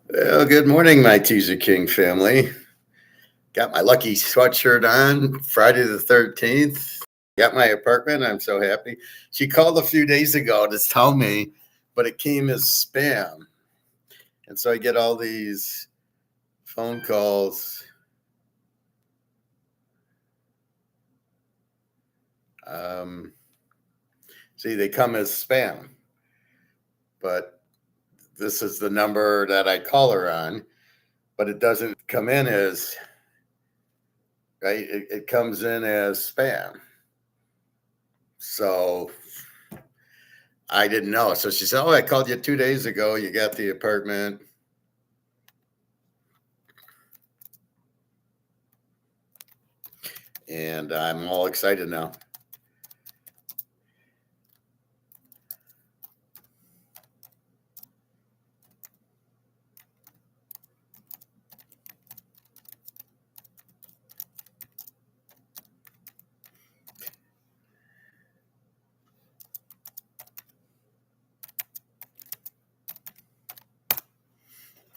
Well, good morning, my Teaser King family. Got my lucky sweatshirt on Friday the 13th. Got my apartment. I'm so happy. She called a few days ago to tell me, but it came as spam. And so I get all these phone calls. Um, See, they come as spam, but this is the number that I call her on, but it doesn't come in as, right? It comes in as spam. So I didn't know. So she said, "Oh, I called you 2 days ago. You got the apartment." And I'm all excited now.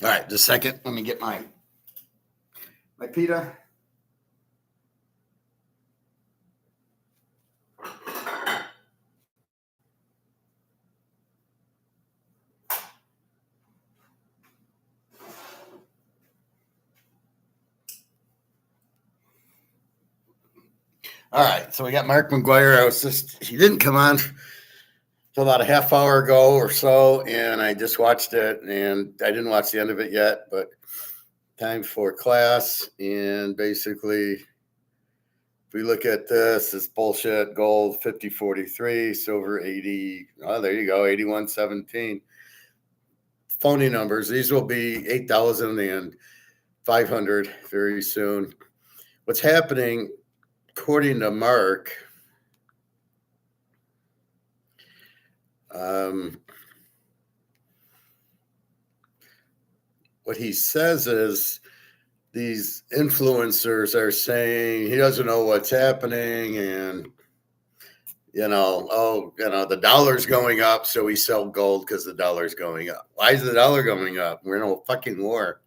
All right, just a second. Let me get my pita. All right, so we got Mark McGuire. He didn't come on till about a half hour ago or so, and I just watched it, and I didn't watch the end of it yet, but time for class. And basically, if we look at this, it's bullshit. Gold 50.43, silver 80. Oh, there you go, 81.17. Phony numbers. These will be 8,000 and 500 very soon. What's happening, according to Mark, what he says is these influencers are saying he doesn't know what's happening, and the dollar's going up, so we sell gold because the dollar's going up. Why is the dollar going up? We're in a fucking war.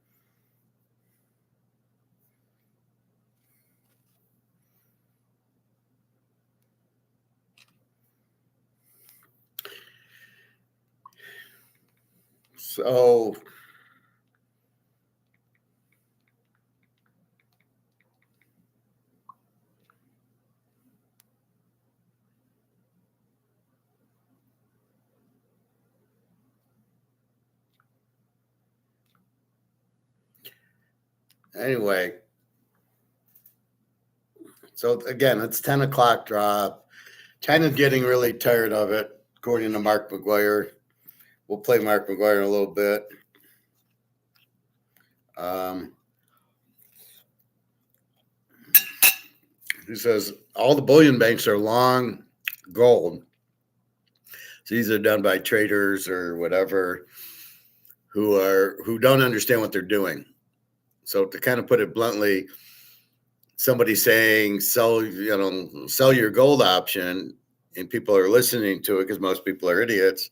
So anyway, so again, it's 10 o'clock drop. China's getting really tired of it, according to Mark McGuire. We'll play Mark McGuire in a little bit. He says all the bullion banks are long gold. So these are done by traders or whatever who don't understand what they're doing. So to kind of put it bluntly, somebody saying sell your gold option, and people are listening to it because most people are idiots,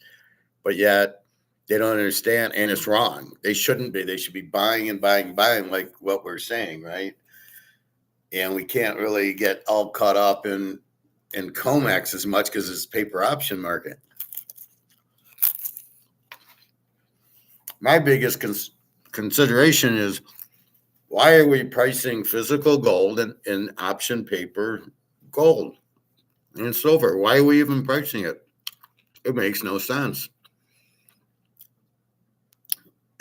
but yet they don't understand, and it's wrong. They shouldn't be. They should be buying and buying, like what we're saying, right? And we can't really get all caught up in comex as much because it's paper option market. My biggest consideration is, why are we pricing physical gold and option paper gold and silver? Why are we even pricing it? It makes no sense.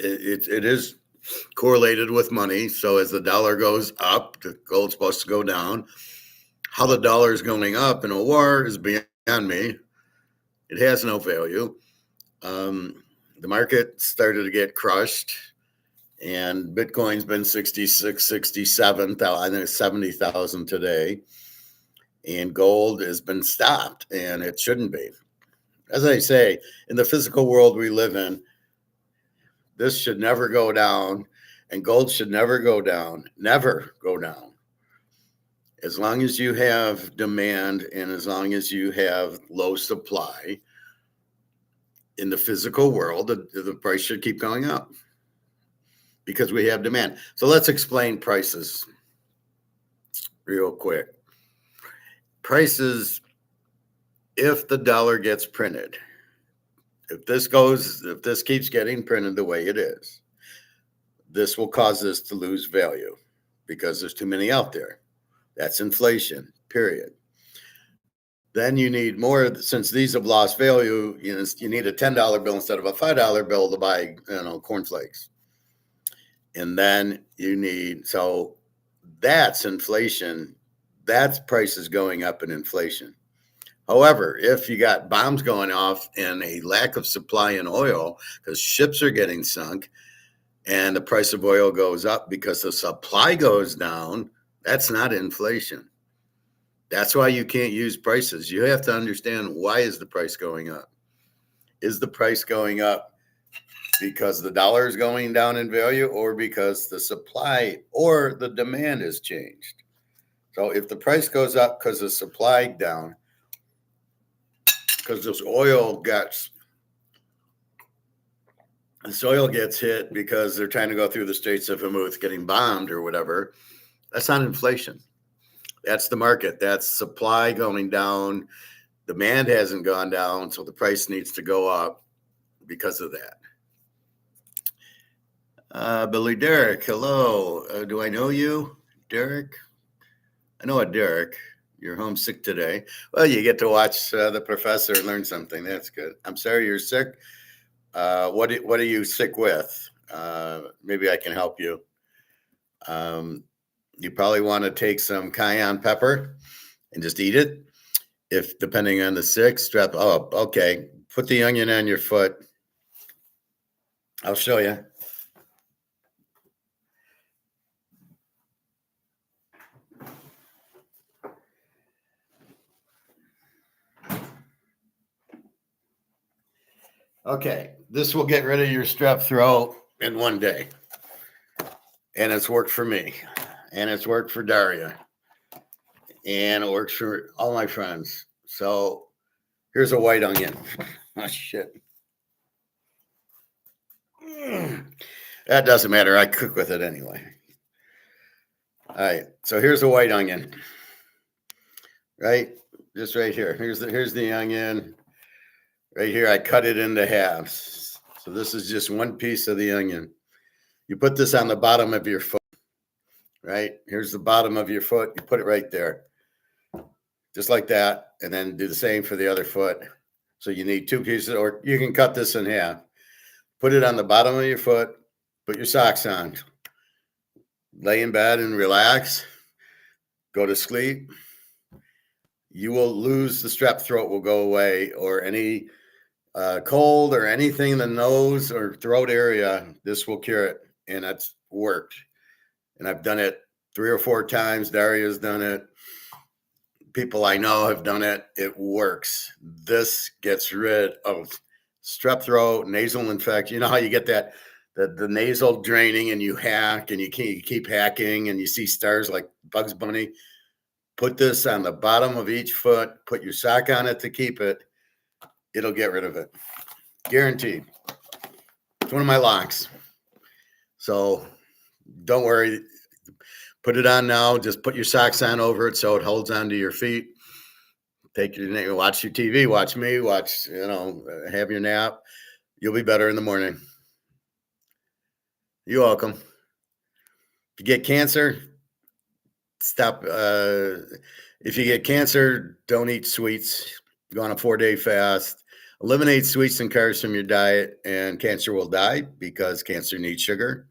It is correlated with money. So as the dollar goes up, the gold's supposed to go down. How the dollar is going up in a war is beyond me. It has no value. The market started to get crushed, and Bitcoin's been 66, 67, I think it's 70,000 today. And gold has been stopped, and it shouldn't be. As I say, in the physical world we live in, this should never go down, and gold should never go down. Never go down. As long as you have demand and as long as you have low supply in the physical world, the price should keep going up. because we have demand. So let's explain prices real quick. Prices, if the dollar gets printed, if this keeps getting printed the way it is, this will cause this to lose value because there's too many out there. That's inflation, period. Then you need more, since these have lost value, you need a $10 bill instead of a $5 bill to buy, cornflakes. And then you need, so that's inflation. That's prices going up in inflation. However, if you got bombs going off and a lack of supply in oil because ships are getting sunk and the price of oil goes up because the supply goes down, that's not inflation. That's why you can't use prices. You have to understand, why is the price going up? Is the price going up because the dollar is going down in value, or because the supply or the demand has changed? So if the price goes up because the supply down, because this oil gets hit because they're trying to go through the Straits of Hormuz getting bombed or whatever, that's not inflation. That's the market. That's supply going down. Demand hasn't gone down, so the price needs to go up because of that. Billy Derek, hello. Do I know you, Derek? I know a Derek. You're homesick today. Well, you get to watch the professor learn something. That's good. I'm sorry you're sick. What are you sick with? Maybe I can help you. You probably want to take some cayenne pepper and just eat it. If depending on the sick, strep. Oh, okay. Put the onion on your foot. I'll show you. Okay, this will get rid of your strep throat in one day. And it's worked for me. And it's worked for Daria. And it works for all my friends. So here's a white onion. Oh, shit. That doesn't matter. I cook with it anyway. All right. So here's a white onion. Right? Just right here. Here's the onion. Right here, I cut it into halves. So this is just one piece of the onion. You put this on the bottom of your foot, right? Here's the bottom of your foot. You put it right there, just like that. And then do the same for the other foot. So you need two pieces, or you can cut this in half. Put it on the bottom of your foot. Put your socks on. Lay in bed and relax. Go to sleep. You will lose the strep throat will go away, or any cold or anything in the nose or throat area. This will cure it, and that's worked. And I've done it 3 or 4 times. Daria's done it. People I know have done it. It works. This gets rid of strep throat, nasal infection. You know how you get that the nasal draining, and you hack, and you keep hacking, and you see stars like Bugs Bunny. Put this on the bottom of each foot. Put your sock on it to keep it. It'll get rid of it. Guaranteed. It's one of my locks. So don't worry. Put it on now. Just put your socks on over it so it holds onto your feet. Watch your TV, watch me, have your nap. You'll be better in the morning. You're welcome. If you get cancer, stop. If you get cancer, don't eat sweets. Go on a 4-day fast. Eliminate sweets and carbs from your diet, and cancer will die because cancer needs sugar.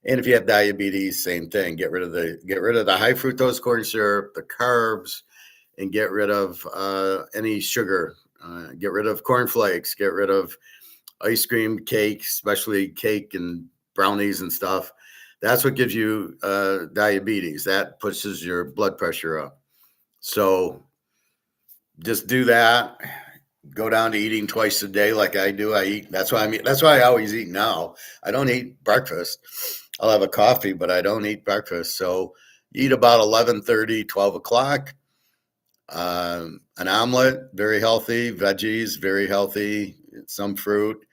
And if you have diabetes, same thing. Get rid of the high fructose corn syrup, the carbs, and get rid of any sugar. Get rid of cornflakes. Get rid of ice cream, cake, especially cake and brownies and stuff. That's what gives you diabetes. That pushes your blood pressure up. So just do that. Go down to eating twice a day like I do. I eat. That's why I always eat now. I don't eat breakfast. I'll have a coffee, but I don't eat breakfast. So eat about 11:30, 12 o'clock. An omelet, very healthy. Veggies, very healthy. Some fruit.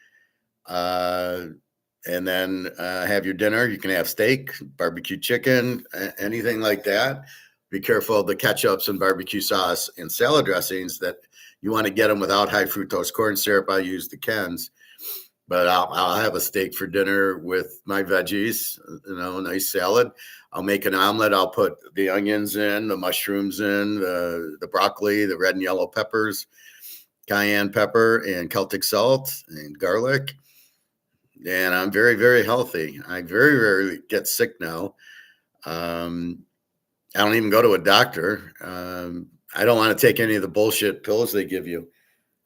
and then have your dinner. You can have steak, barbecue chicken, anything like that. Be careful of the ketchups and barbecue sauce and salad dressings that you want to get them without high fructose corn syrup. I use the Ken's, but I'll have a steak for dinner with my veggies, a nice salad. I'll make an omelet. I'll put the onions in, the mushrooms in, the broccoli, the red and yellow peppers, cayenne pepper, and Celtic salt and garlic. And I'm very, very healthy. I very rarely get sick now. I don't even go to a doctor. I don't want to take any of the bullshit pills they give you.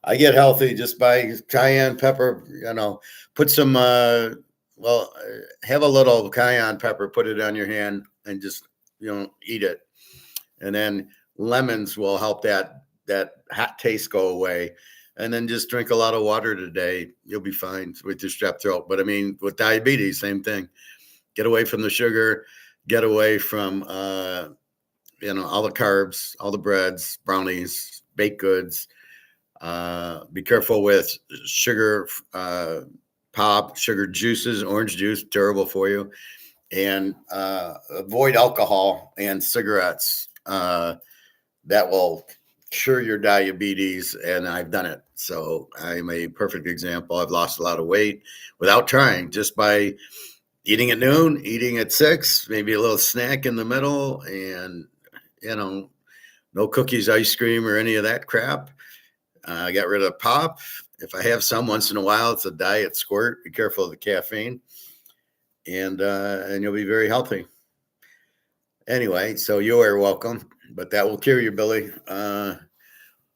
I get healthy just by cayenne pepper, put some, have a little cayenne pepper, put it on your hand and just, eat it. And then lemons will help that hot taste go away. And then just drink a lot of water today. You'll be fine with your strep throat. But I mean, with diabetes, same thing. Get away from the sugar, get away from, all the carbs, all the breads, brownies, baked goods. Be careful with sugar, pop, sugar juices, orange juice, terrible for you. And avoid alcohol and cigarettes. That will cure your diabetes, and I've done it. So I'm a perfect example. I've lost a lot of weight without trying, just by eating at noon, eating at 6, maybe a little snack in the middle, and, no cookies, ice cream, or any of that crap. I got rid of pop. If I have some once in a while, it's a diet squirt. Be careful of the caffeine, and you'll be very healthy. Anyway, so you are welcome, but that will cure you, Billy,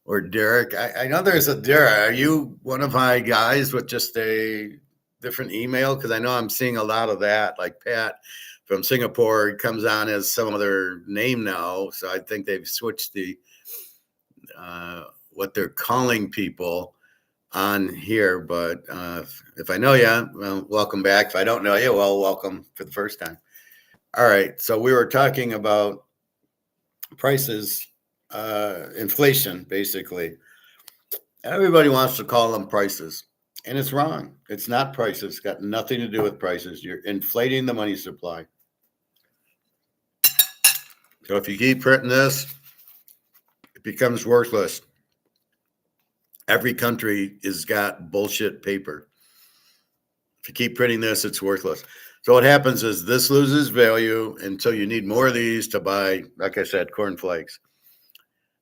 or Derek. I know there's a Derek. Are you one of my guys with just a different email? Because I know I'm seeing a lot of that, like Pat from Singapore comes on as some other name now. So I think they've switched the what they're calling people on here. But if I know you, well, welcome back. If I don't know you, well, welcome for the first time. All right. So we were talking about prices, inflation, basically. Everybody wants to call them prices, and it's wrong. It's not prices. It's got nothing to do with prices. You're inflating the money supply. So if you keep printing this, it becomes worthless. Every country has got bullshit paper. If you keep printing this, it's worthless. So what happens is this loses value until you need more of these to buy, like I said, cornflakes.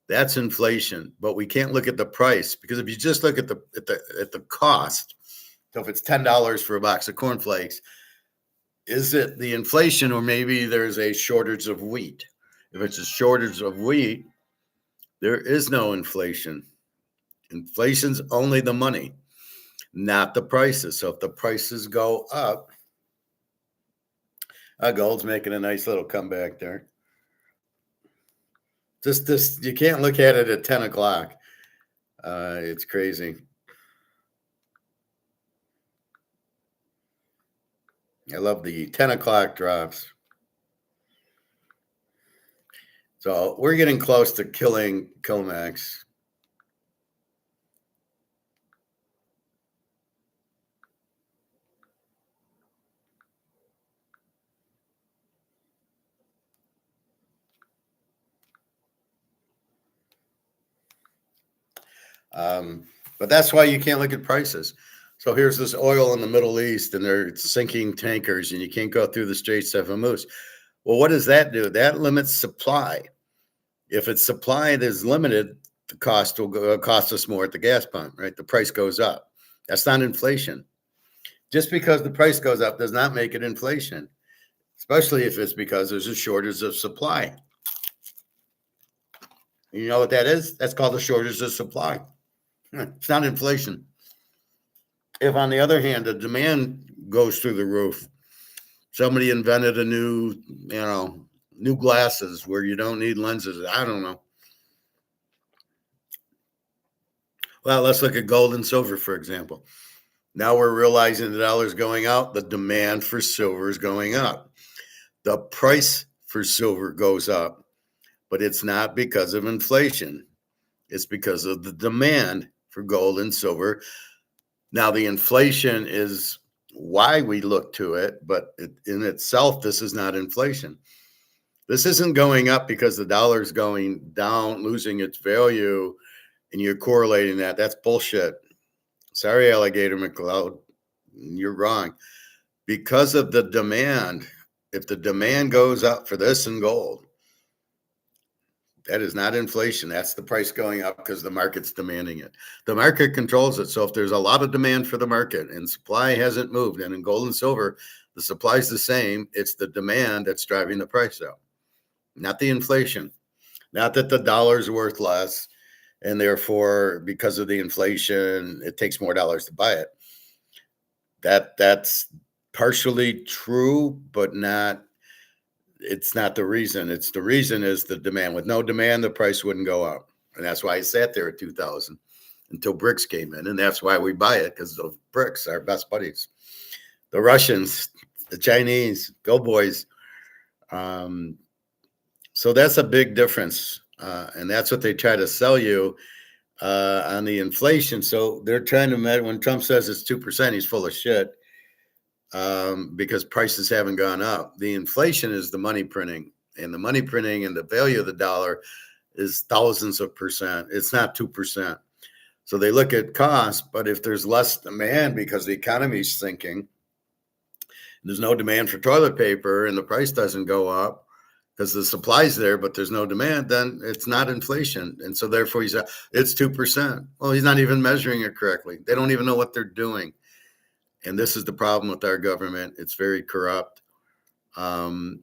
That's inflation, but we can't look at the price, because if you just look at the cost, so if it's $10 for a box of cornflakes, is it the inflation, or maybe there's a shortage of wheat? If it's a shortage of wheat, there is no inflation. Inflation's only the money, not the prices. So if the prices go up, gold's making a nice little comeback there. Just you can't look at it at 10 o'clock. It's crazy. I love the 10 o'clock drops. So we're getting close to killing comex. But that's why you can't look at prices. So here's this oil in the Middle East, and they're sinking tankers, and you can't go through the Straits of Hormuz. Well, what does that do? That limits supply. If its supply is limited, the cost will cost us more at the gas pump, right? The price goes up. That's not inflation. Just because the price goes up does not make it inflation, especially if it's because there's a shortage of supply. You know what that is? That's called a shortage of supply. It's not inflation. If, on the other hand, the demand goes through the roof, somebody invented a new glasses where you don't need lenses. I don't know. Well, let's look at gold and silver, for example. Now we're realizing the dollar's going out. The demand for silver is going up. The price for silver goes up, but it's not because of inflation. It's because of the demand for gold and silver. Now, the inflation is why we look to it, but in itself, this is not inflation. This isn't going up because the dollar's going down, losing its value, and you're correlating that. That's bullshit. Sorry, Alligator McCloud. You're wrong. Because of the demand, if the demand goes up for this in gold, that is not inflation. That's the price going up because the market's demanding it. The market controls it. So if there's a lot of demand for the market and supply hasn't moved, and in gold and silver, the supply is the same, it's the demand that's driving the price up, not the inflation. Not that the dollar's worth less, and therefore, because of the inflation, it takes more dollars to buy it. That's partially true, but not. It's not the reason. It's the reason is the demand. With no demand, the price wouldn't go up, and that's why it sat there at 2,000 until BRICS came in, and that's why we buy it, because of BRICS, our best buddies, the Russians, the Chinese, go boys. So that's a big difference, and that's what they try to sell you on the inflation. So they're trying to measure. When Trump says it's 2%, he's full of shit, because prices haven't gone up. The inflation is the money printing, and the money printing and the value of the dollar is thousands of percent. It's not 2%. So they look at cost, but if there's less demand because the economy is sinking, there's no demand for toilet paper, and the price doesn't go up because the supply's there, but there's no demand, then it's not inflation. And so therefore he said it's 2%. Well, he's not even measuring it correctly. They don't even know what they're doing. And this is the problem with our government. It's very corrupt. I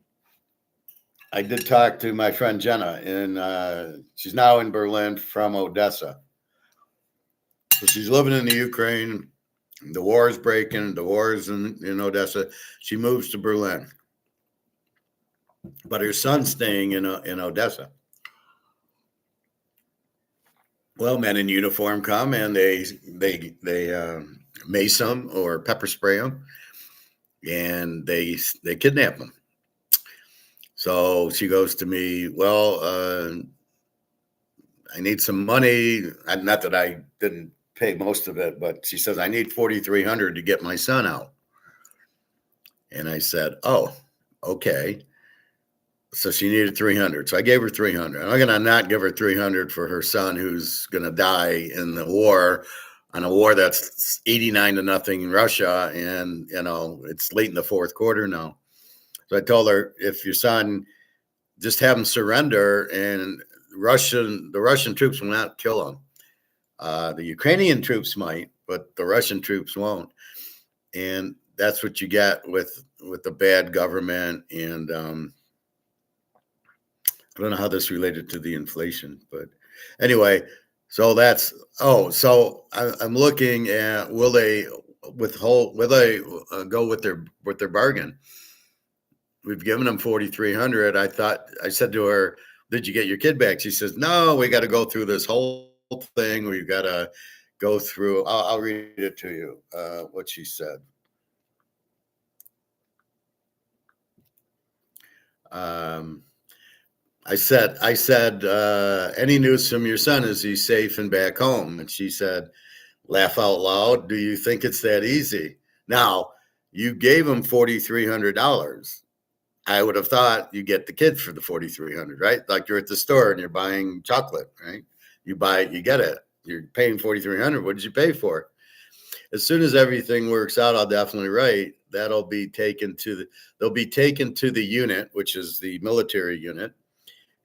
did talk to my friend Jenna, and she's now in Berlin from Odessa. So she's living in the Ukraine. The war is breaking. The war is in Odessa. She moves to Berlin, but her son's staying in Odessa. Well, men in uniform come and they mace them or pepper spray them, and they kidnap them. So she goes to me, well, I need some money. Not that I didn't pay most of it, but she says, I need $4,300 to get my son out. And I said, oh, okay. So she needed 300. So I gave her 300. I'm going to not give her 300 for her son who's going to die in the war, on a war that's 89-0 in Russia. And, it's late in the fourth quarter now. So I told her, if your son, just have him surrender, and the Russian troops will not kill him. The Ukrainian troops might, but the Russian troops won't. And that's what you get with the bad government. And I don't know how this related to the inflation, but anyway, so so I'm looking at, will they go with their bargain? We've given them 4,300. I said to her, did you get your kid back? She says, no, we got to go through this whole thing. We've got to go through. I'll read it to you, what she said. I said, any news from your son? Is he safe and back home? And she said, laugh out loud. Do you think it's that easy? Now, you gave him $4,300. I would have thought you get the kid for the $4,300, right? Like you're at the store and you're buying chocolate, right? You buy it, you get it. You're paying $4,300. What did you pay for? As soon as everything works out, I'll definitely write. They'll be taken to the unit, which is the military unit.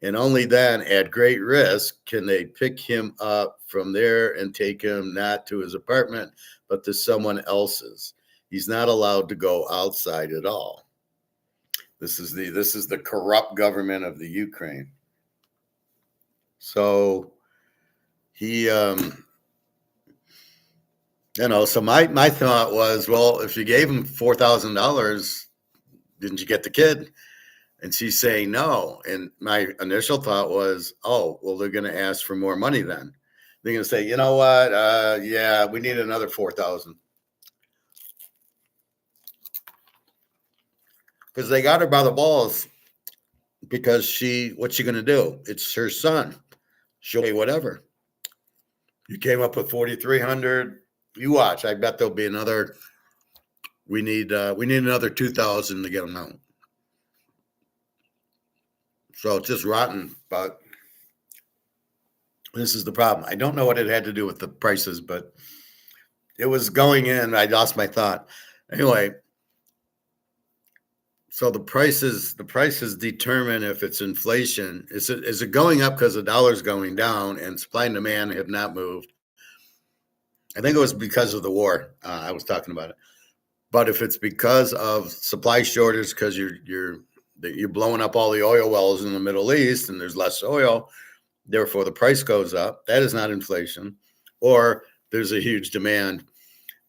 And only then, at great risk, can they pick him up from there and take him not to his apartment, but to someone else's. He's not allowed to go outside at all. This is the corrupt government of the Ukraine. So he, so my thought was, well, if you gave him $4,000, didn't you get the kid? And she's saying no. And my initial thought was, oh, well, they're going to ask for more money then. They're going to say, you know what? Yeah, we need another 4,000. Because they got her by the balls, because what's she going to do? It's her son. She'll pay whatever. You came up with 4,300. You watch. I bet there'll be another we need another 2,000 to get them out. So it's just rotten, but this is the problem. I don't know what it had to do with the prices, but it was going in. I lost my thought. Anyway, so the prices determine if it's inflation. Is it going up because the dollar's going down and supply and demand have not moved? I think it was because of the war. I was talking about it. But if it's because of supply shortage, because you're blowing up all the oil wells in the Middle East and there's less oil, therefore the price goes up. That is not inflation. Or there's a huge demand.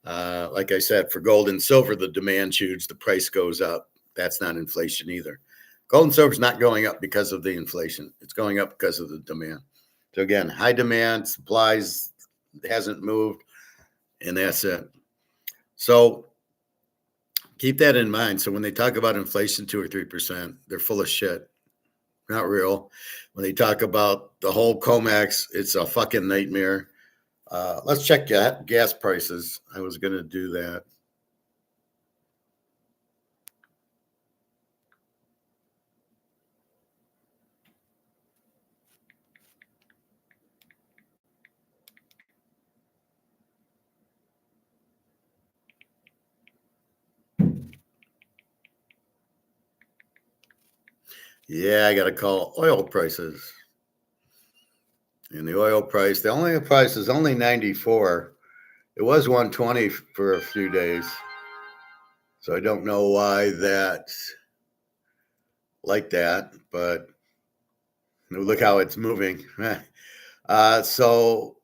Like I said, for gold and silver, the demand's huge. The price goes up. That's not inflation either. Gold and silver is not going up because of the inflation. It's going up because of the demand. So again, high demand, supplies hasn't moved, and that's it. So keep that in mind. So when they talk about inflation 2 or 3%, they're full of shit. Not real. When they talk about the whole comex, it's a fucking nightmare. Let's check gas prices. I was going to do that. Yeah, I got to call oil prices. And the oil price, the price is only 94. It was 120 for a few days. So I don't know why that's like that, but look how it's moving. So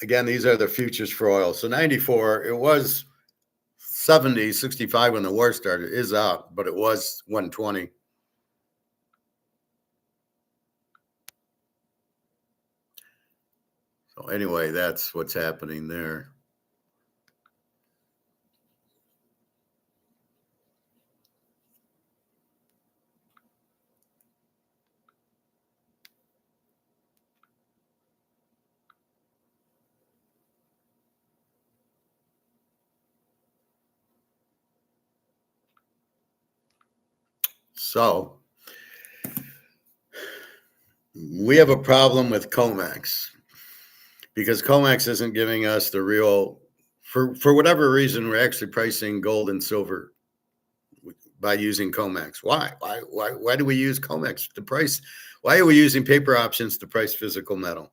again, these are the futures for oil. So 94, it was 70, 65 when the war started, is up, but it was 120. So anyway, that's what's happening there. So we have a problem with comex because comex isn't giving us the real, for whatever reason, we're actually pricing gold and silver by using comex. Why do we use comex to price? Why are we using paper options to price physical metal?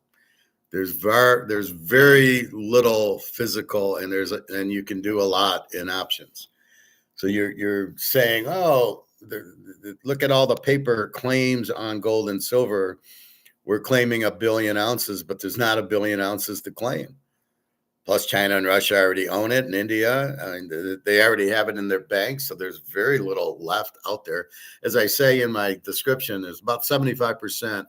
There's very little physical, and you can do a lot in options. So you're saying, oh, look at all the paper claims on gold and silver. We're claiming 1 billion ounces, but there's not 1 billion ounces to claim. Plus, China and Russia already own it, and India, they already have it in their banks. So there's very little left out there. As I say in my description, there's about 75%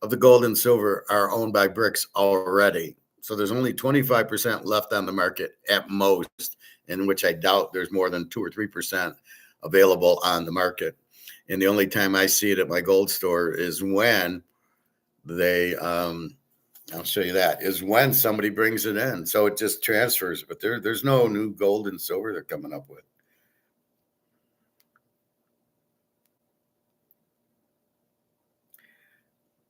of the gold and silver are owned by BRICS already. So there's only 25% left on the market at most, in which I doubt there's more than 2 or 3% available on the market. And the only time I see it at my gold store is when they, I'll show you that, is when somebody brings it in. So it just transfers, but there's no new gold and silver they're coming up with.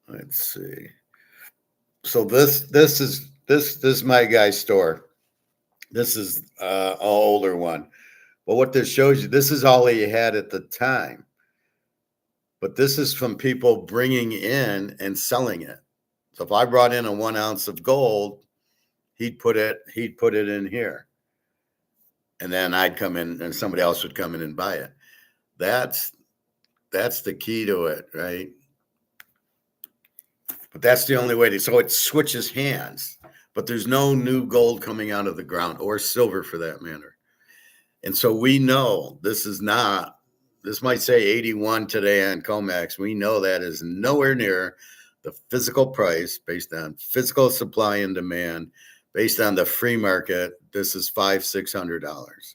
Let's see. So this is my guy's store. This is an older one. But what this shows you, this is all he had at the time. But this is from people bringing in and selling it. So if I brought in a 1 ounce of gold, he'd put it in here. And then I'd come in and somebody else would come in and buy it. That's the key to it, right? But that's the only way to, so it switches hands, but there's no new gold coming out of the ground, or silver for that matter. And so we know this might say 81 today on COMEX. We know that is nowhere near the physical price based on physical supply and demand, based on the free market. This is $500-600.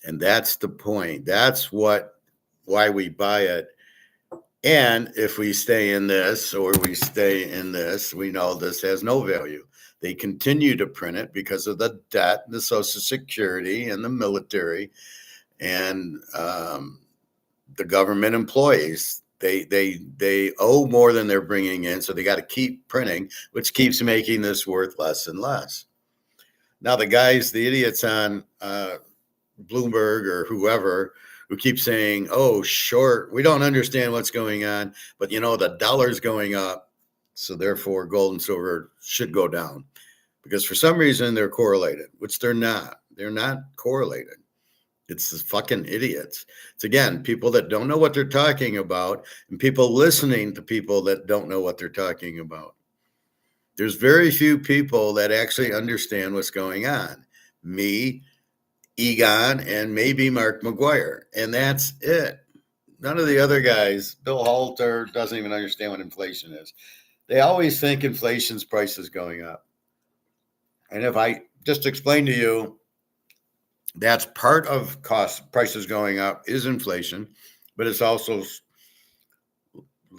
And that's the point. That's why we buy it. And if we stay in this or we stay in this, we know this has no value. They continue to print it because of the debt, the Social Security, and the military, and the government employees. They owe more than they're bringing in, so they got to keep printing, which keeps making this worth less and less. Now the idiots on Bloomberg or whoever who keep saying, "Oh, short, we don't understand what's going on, but the dollar's going up, so therefore gold and silver should go down," because for some reason they're correlated, which they're not. They're not correlated. It's the fucking idiots. It's again people that don't know what they're talking about, and people listening to people that don't know what they're talking about. There's very few people that actually understand what's going on. Me, Egon, and maybe MMcgwire, and that's it. None of the other guys, Bill Halter, doesn't even understand what inflation is. They always think inflation's prices going up. And if I just explain to you, that's part of prices going up is inflation, but it's also,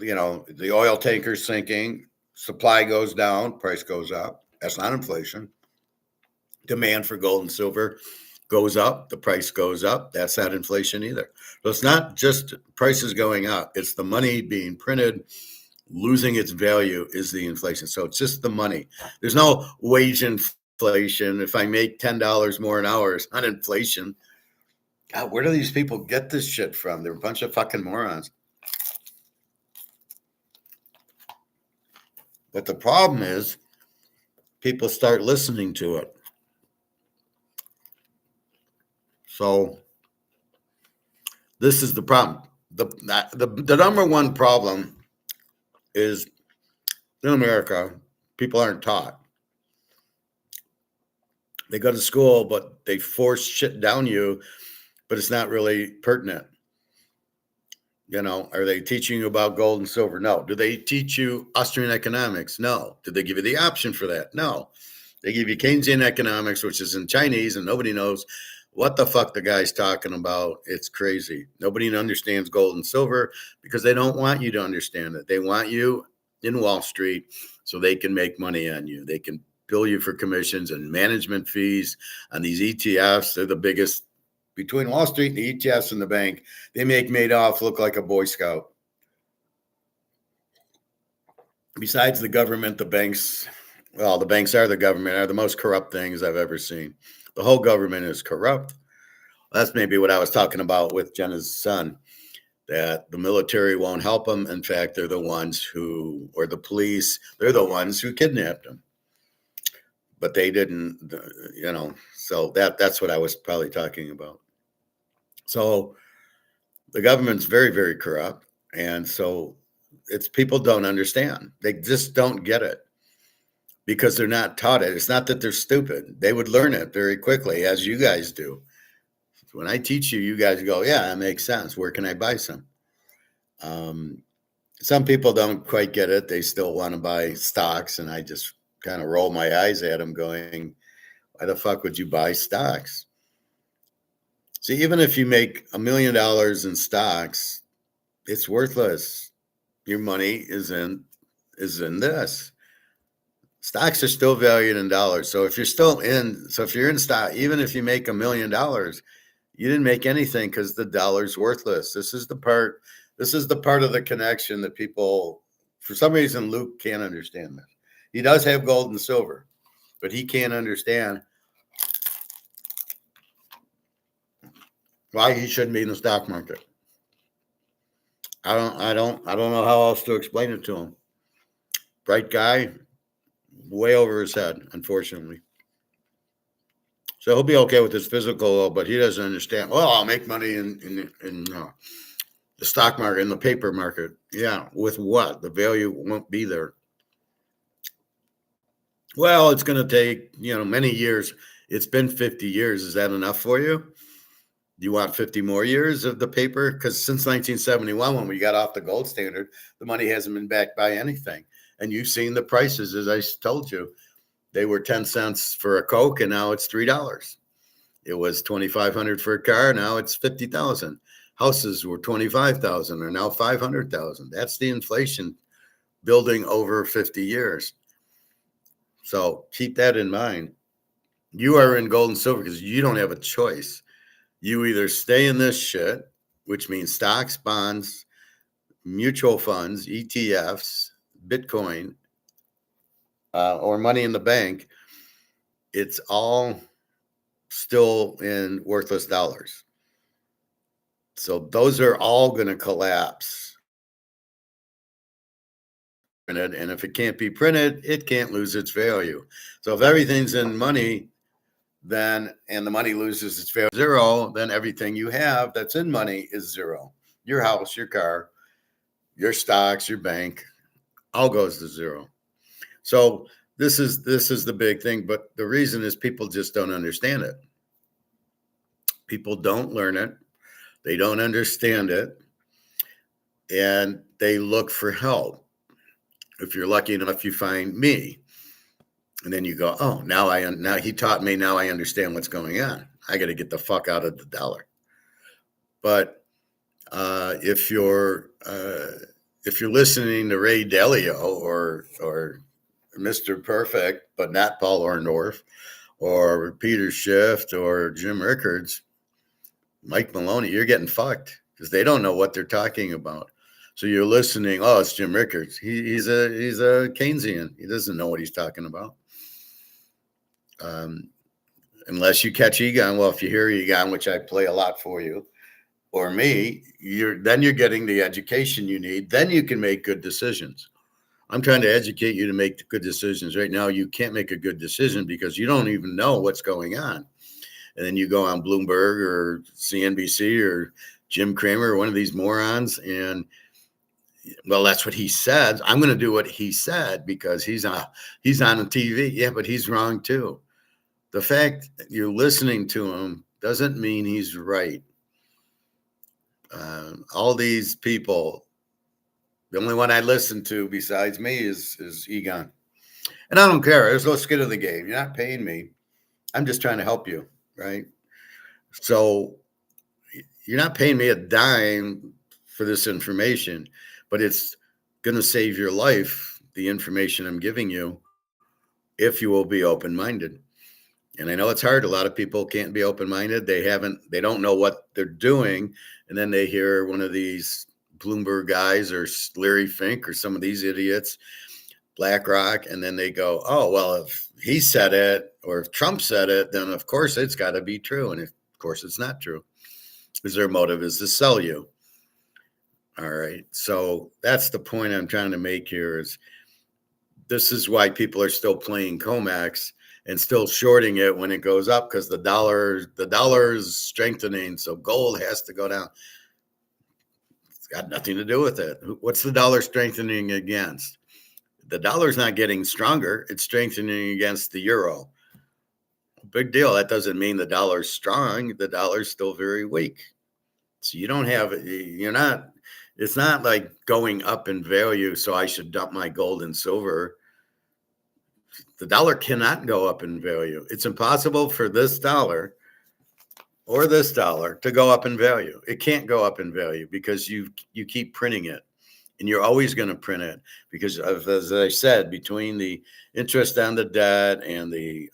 the oil tanker's sinking, supply goes down, price goes up. That's not inflation. Demand for gold and silver goes up, the price goes up. That's not inflation either. So it's not just prices going up. It's the money being printed, losing its value is the inflation. So it's just the money. There's no wage inflation. If I make $10 more an hour, it's not inflation. God, where do these people get this shit from? They're a bunch of fucking morons. But the problem is people start listening to it. So this is the problem. The number one problem is in America, people aren't taught. They go to school, but they force shit down you, but it's not really pertinent. Are they teaching you about gold and silver? No. Do they teach you Austrian economics? No. Did they give you the option for that? No. They give you Keynesian economics, which is in Chinese, and nobody knows what the fuck the guy's talking about. It's crazy. Nobody understands gold and silver because they don't want you to understand it. They want you in Wall Street so they can make money on you. They can bill you for commissions and management fees on these ETFs. They're the biggest. Between Wall Street and the ETFs and the bank, they make Madoff look like a Boy Scout. Besides the government, the banks are the government, are the most corrupt things I've ever seen. The whole government is corrupt. That's maybe what I was talking about with Jenna's son, that the military won't help them. In fact, they're the ones or the police, they're the ones who kidnapped them. But they didn't, so that's what I was probably talking about. So the government's very, very corrupt. And so it's people don't understand. They just don't get it because they're not taught it. It's not that they're stupid. They would learn it very quickly, as you guys do. So when I teach you, you guys go, yeah, that makes sense. Where can I buy some? Some people don't quite get it. They still want to buy stocks. And I just kind of roll my eyes at them going, why the fuck would you buy stocks? See, even if you make $1 million in stocks, it's worthless. Your money is in this. Stocks are still valued in dollars. So if you're in stock, even if you make $1 million, you didn't make anything because the dollar's worthless. This is the part of the connection that people, for some reason, Luke can't understand this. He does have gold and silver, but he can't understand why he shouldn't be in the stock market. I don't know how else to explain it to him. Bright guy, way over his head, unfortunately. So he'll be okay with his physical, but he doesn't understand. Well, I'll make money in the stock market, in the paper market. Yeah, with what? The value won't be there. Well, it's going to take, many years. It's been 50 years. Is that enough for you? Do you want 50 more years of the paper? Because since 1971, when we got off the gold standard, the money hasn't been backed by anything. And you've seen the prices, as I told you. They were 10 cents for a Coke, and now it's $3. It was $2,500 for a car. Now it's $50,000. Houses were $25,000, are now $500,000. That's the inflation building over 50 years. So keep that in mind. You are in gold and silver because you don't have a choice. You either stay in this shit, which means stocks, bonds, mutual funds, ETFs, Bitcoin, or money in the bank. It's all still in worthless dollars. So those are all going to collapse. And if it can't be printed, it can't lose its value. So if everything's in money, then and the money loses its value zero, then everything you have that's in money is zero. Your house, your car, your stocks, your bank, all goes to zero. So this is the big thing, but the reason is people just don't understand it. People don't learn it. They don't understand it, and they look for help. If you're lucky enough, you find me, and then you go, "Oh, now he taught me. Now I understand what's going on. I got to get the fuck out of the dollar." But if you're listening to Ray Dalio or Mr. Perfect, but not Paul Orndorff, or Peter Schiff or Jim Rickards, Mike Maloney, you're getting fucked because they don't know what they're talking about. So you're listening. Oh, it's Jim Rickards. He's a Keynesian. He doesn't know what he's talking about. Unless you catch Egon. Well, if you hear Egon, which I play a lot for you, or me, you're getting the education you need. Then you can make good decisions. I'm trying to educate you to make good decisions. Right now, you can't make a good decision because you don't even know what's going on. And then you go on Bloomberg or CNBC or Jim Cramer or one of these morons, and well, that's what he said. I'm going to do what he said because he's on the TV. Yeah, but he's wrong too. The fact that you're listening to him doesn't mean he's right. All these people, the only one I listen to besides me is Egon. And I don't care. There's no skin in the game. You're not paying me. I'm just trying to help you, right? So you're not paying me a dime for this information, but it's going to save your life, the information I'm giving you, if you will be open-minded. And I know it's hard. A lot of people can't be open-minded. They don't know what they're doing. And then they hear one of these Bloomberg guys or Larry Fink or some of these idiots, BlackRock, and then they go, oh, well, if he said it or if Trump said it, then of course it's got to be true. And of course it's not true because their motive is to sell you. All right. So that's the point I'm trying to make here is this is why people are still playing comex and still shorting it when it goes up because the dollar is strengthening. So gold has to go down. It's got nothing to do with it. What's the dollar strengthening against? The dollar's not getting stronger. It's strengthening against the euro. Big deal. That doesn't mean the dollar's strong. The dollar's still very weak. So it's not like going up in value. So I should dump my gold and silver. The dollar cannot go up in value. It's impossible for this dollar or this dollar to go up in value. It can't go up in value because you keep printing it. And you're always going to print it because, as I said, between the interest on the debt and the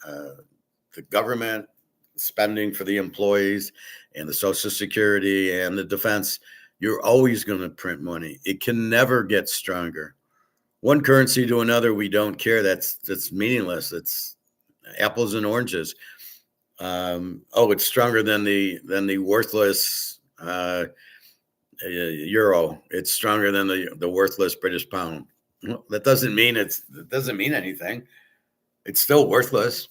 government spending for the employees and the Social Security and the defense, you're always going to print money. It can never get stronger. One currency to another, we don't care. That's meaningless. It's apples and oranges. It's stronger than the worthless euro. It's stronger than the worthless British pound. Well, that doesn't mean anything. It's still worthless.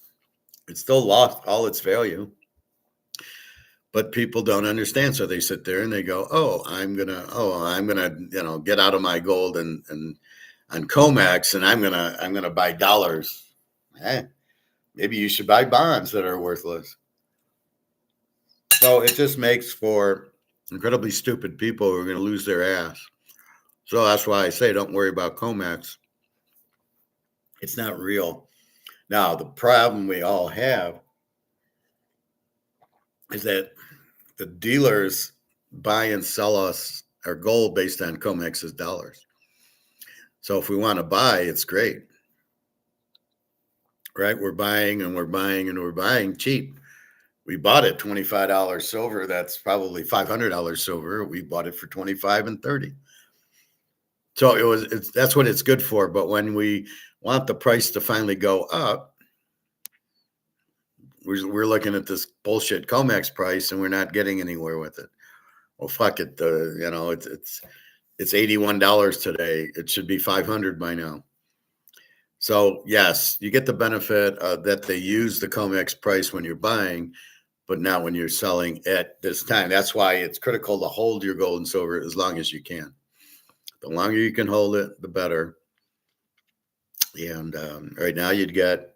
It's still lost all its value. But people don't understand, so they sit there and they go, I'm gonna get out of my gold and on comex, and I'm gonna buy dollars. Maybe you should buy bonds that are worthless. So it just makes for incredibly stupid people who are going to lose their ass. So that's why I say don't worry about comex. It's not real. Now, the problem we all have is that the dealers buy and sell us our gold based on comex's dollars. So if we want to buy, it's great. right? We're buying and we're buying and we're buying cheap. We bought it $25 silver. That's probably $500 silver. We bought it for 25 and 30. So that's what it's good for. But when we want the price to finally go up, we're looking at this bullshit comex price and we're not getting anywhere with it. Well, fuck it. It's $81 today. It should be 500 by now. So yes, you get the benefit that they use the comex price when you're buying, but not when you're selling at this time. That's why it's critical to hold your gold and silver as long as you can. The longer you can hold it, the better. And right now you'd get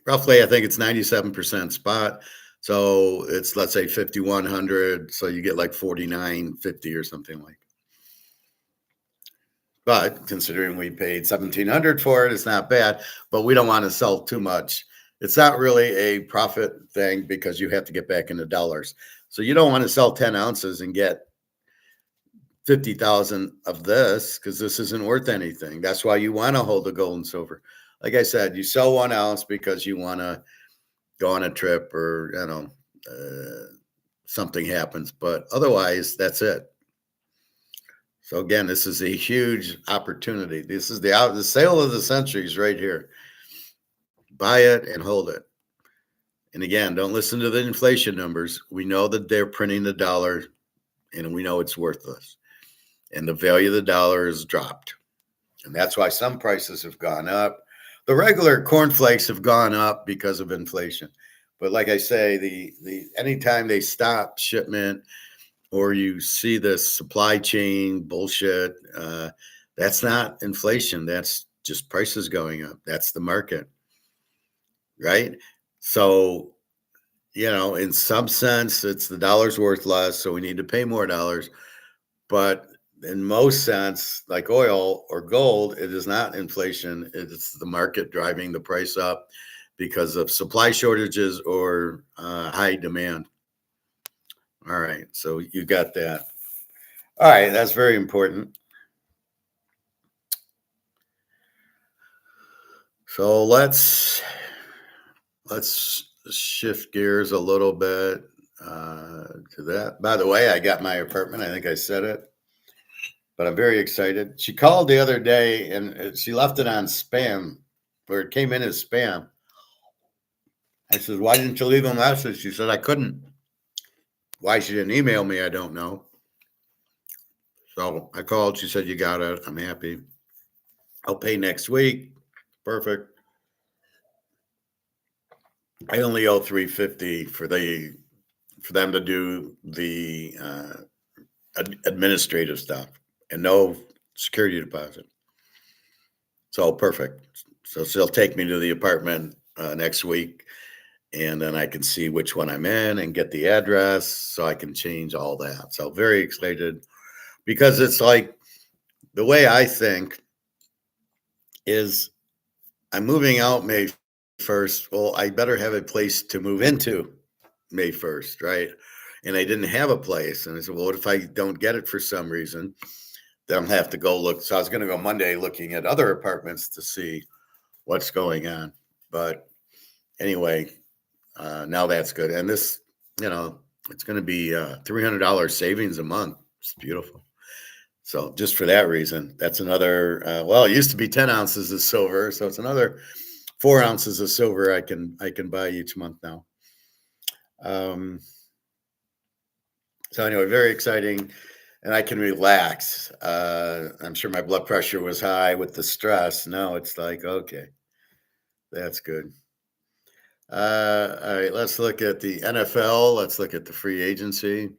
roughly, I think it's 97% spot. So it's, let's say 5,100. So you get like 49.50 or something like. But considering we paid 1,700 for it, it's not bad. But we don't want to sell too much. It's not really a profit thing because you have to get back into dollars. So you don't want to sell 10 ounces and get 50,000 of this because this isn't worth anything. That's why you want to hold the gold and silver. Like I said, you sell 1 ounce because you want to go on a trip or, something happens. But otherwise, that's it. So again, this is a huge opportunity. This is the sale of the centuries right here. Buy it and hold it. And again, don't listen to the inflation numbers. We know that they're printing the dollar and we know it's worthless. And the value of the dollar has dropped. And that's why some prices have gone up. The regular cornflakes have gone up because of inflation. But like I say, the anytime they stop shipment or you see this supply chain bullshit, that's not inflation. That's just prices going up. That's the market, right? So, in some sense, it's the dollar's worth less, so we need to pay more dollars. But in most sense, like oil or gold, it is not inflation. It's the market driving the price up because of supply shortages or high demand. All right, so you got that. All right, that's very important. So let's shift gears a little bit to that. By the way, I got my apartment. I think I said it, but I'm very excited. She called the other day and she left it on spam, or it came in as spam. I said, "Why didn't you leave a message?" She said, "I couldn't." Why she didn't email me, I don't know. So I called. She said, "You got it. I'm happy. I'll pay next week." Perfect. I only owe $350 for them to do the administrative stuff and no security deposit. So perfect. So she'll take me to the apartment next week, and then I can see which one I'm in and get the address so I can change all that. So very excited because it's like the way I think is I'm moving out May 1st. Well, I better have a place to move into May 1st, right? And I didn't have a place. And I said, well, what if I don't get it for some reason? Then I'll have to go look. So I was going to go Monday looking at other apartments to see what's going on. But anyway, now that's good. And this, it's going to be $300 savings a month. It's beautiful. So just for that reason, that's another, well, it used to be 10 ounces of silver. So it's another 4 ounces of silver I can buy each month now. So anyway, very exciting, and I can relax. I'm sure my blood pressure was high with the stress. Now it's like, okay, that's good. All right, let's look at the NFL. Let's look at the free agency.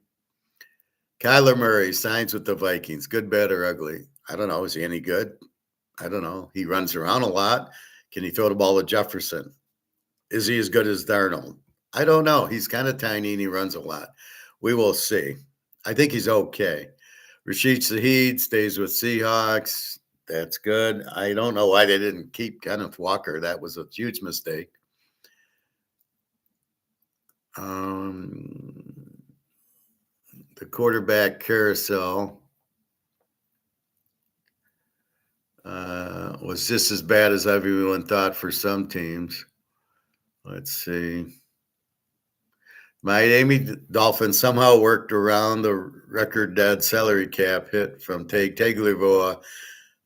Kyler Murray signs with the Vikings. Good, bad, or ugly? I don't know. Is he any good? I don't know. He runs around a lot. Can he throw the ball to Jefferson? Is he as good as Darnold? I don't know. He's kind of tiny and he runs a lot. We will see. I think he's okay. Rashid Shaheed stays with Seahawks. That's good. I don't know why they didn't keep Kenneth Walker. That was a huge mistake. The quarterback carousel was just as bad as everyone thought for some teams. Let's see. Miami Dolphins somehow worked around the record dead salary cap hit from Tagovailoa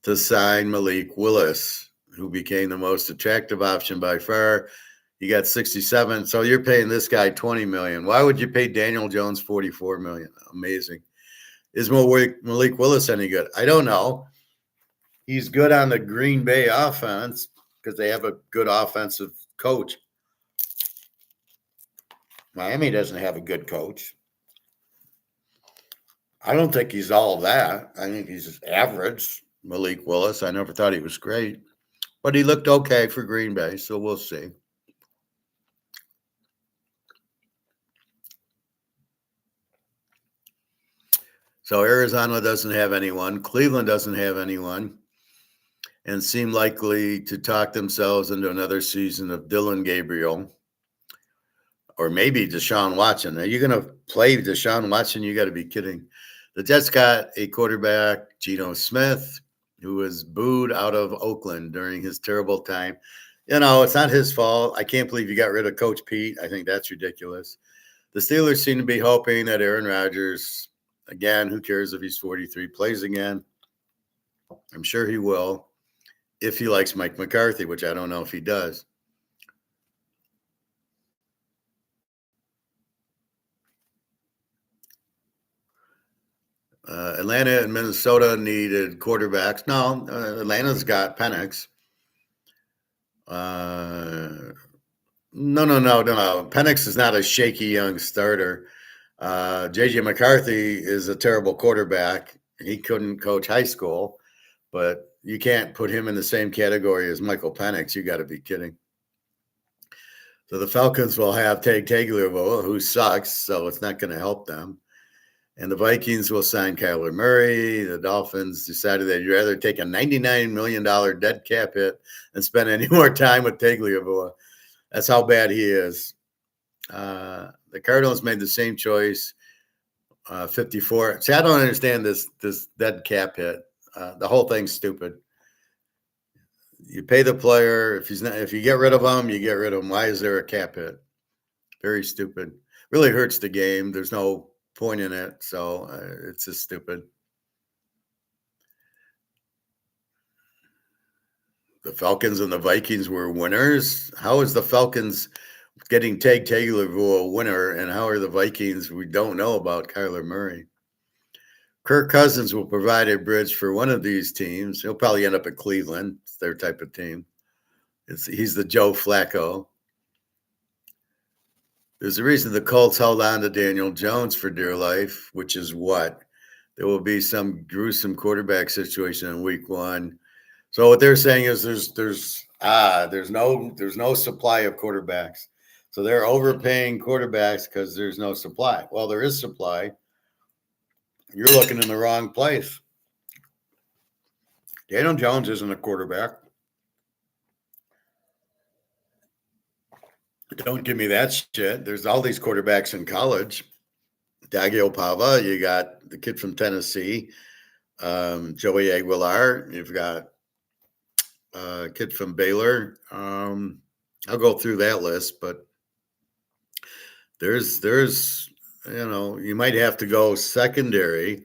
to sign Malik Willis, who became the most attractive option by far. You got 67, so you're paying this guy 20 million. Why would you pay Daniel Jones 44 million? Amazing. Is Malik Willis any good? I don't know. He's good on the Green Bay offense because they have a good offensive coach. Miami doesn't have a good coach. I don't think he's all that. I think he's average, Malik Willis. I never thought he was great, but he looked okay for Green Bay, so we'll see. So Arizona doesn't have anyone. Cleveland doesn't have anyone, and seem likely to talk themselves into another season of Dylan Gabriel or maybe Deshaun Watson. Are you going to play Deshaun Watson? You got to be kidding. The Jets got a quarterback, Geno Smith, who was booed out of Oakland during his terrible time. You know, it's not his fault. I can't believe you got rid of Coach Pete. I think that's ridiculous. The Steelers seem to be hoping that Aaron Rodgers, again, who cares if he's 43, plays again. I'm sure he will if he likes Mike McCarthy, which I don't know if he does. Atlanta and Minnesota needed quarterbacks. No, Atlanta's got Penix. No. Penix is not a shaky young starter. J.J. McCarthy is a terrible quarterback. He couldn't coach high school, but you can't put him in the same category as Michael Penix. You got to be kidding. So the Falcons will have Tagovailoa, who sucks, so it's not going to help them. And the Vikings will sign Kyler Murray. The Dolphins decided they'd rather take a $99 million dead cap hit than spend any more time with Tagovailoa. That's how bad he is. The Cardinals made the same choice, 54. See, I don't understand this dead cap hit. The whole thing's stupid. You pay the player. If you get rid of him, you get rid of him. Why is there a cap hit? Very stupid. Really hurts the game. There's no point in it, so it's just stupid. The Falcons and the Vikings were winners. How is the Falcons getting Tagovailoa a winner, and how are the Vikings? We don't know about Kyler Murray. Kirk Cousins will provide a bridge for one of these teams. He'll probably end up at Cleveland. It's their type of team. He's the Joe Flacco. There's a reason the Colts held on to Daniel Jones for dear life, which is what? There will be some gruesome quarterback situation in week 1. So what they're saying is there's no supply of quarterbacks. So they're overpaying quarterbacks because there's no supply. Well, there is supply. You're looking in the wrong place. Daniel Jones isn't a quarterback. Don't give me that shit. There's all these quarterbacks in college. Pava, you got the kid from Tennessee, Joey Aguilar. You've got a kid from Baylor. I'll go through that list, but there's you might have to go secondary.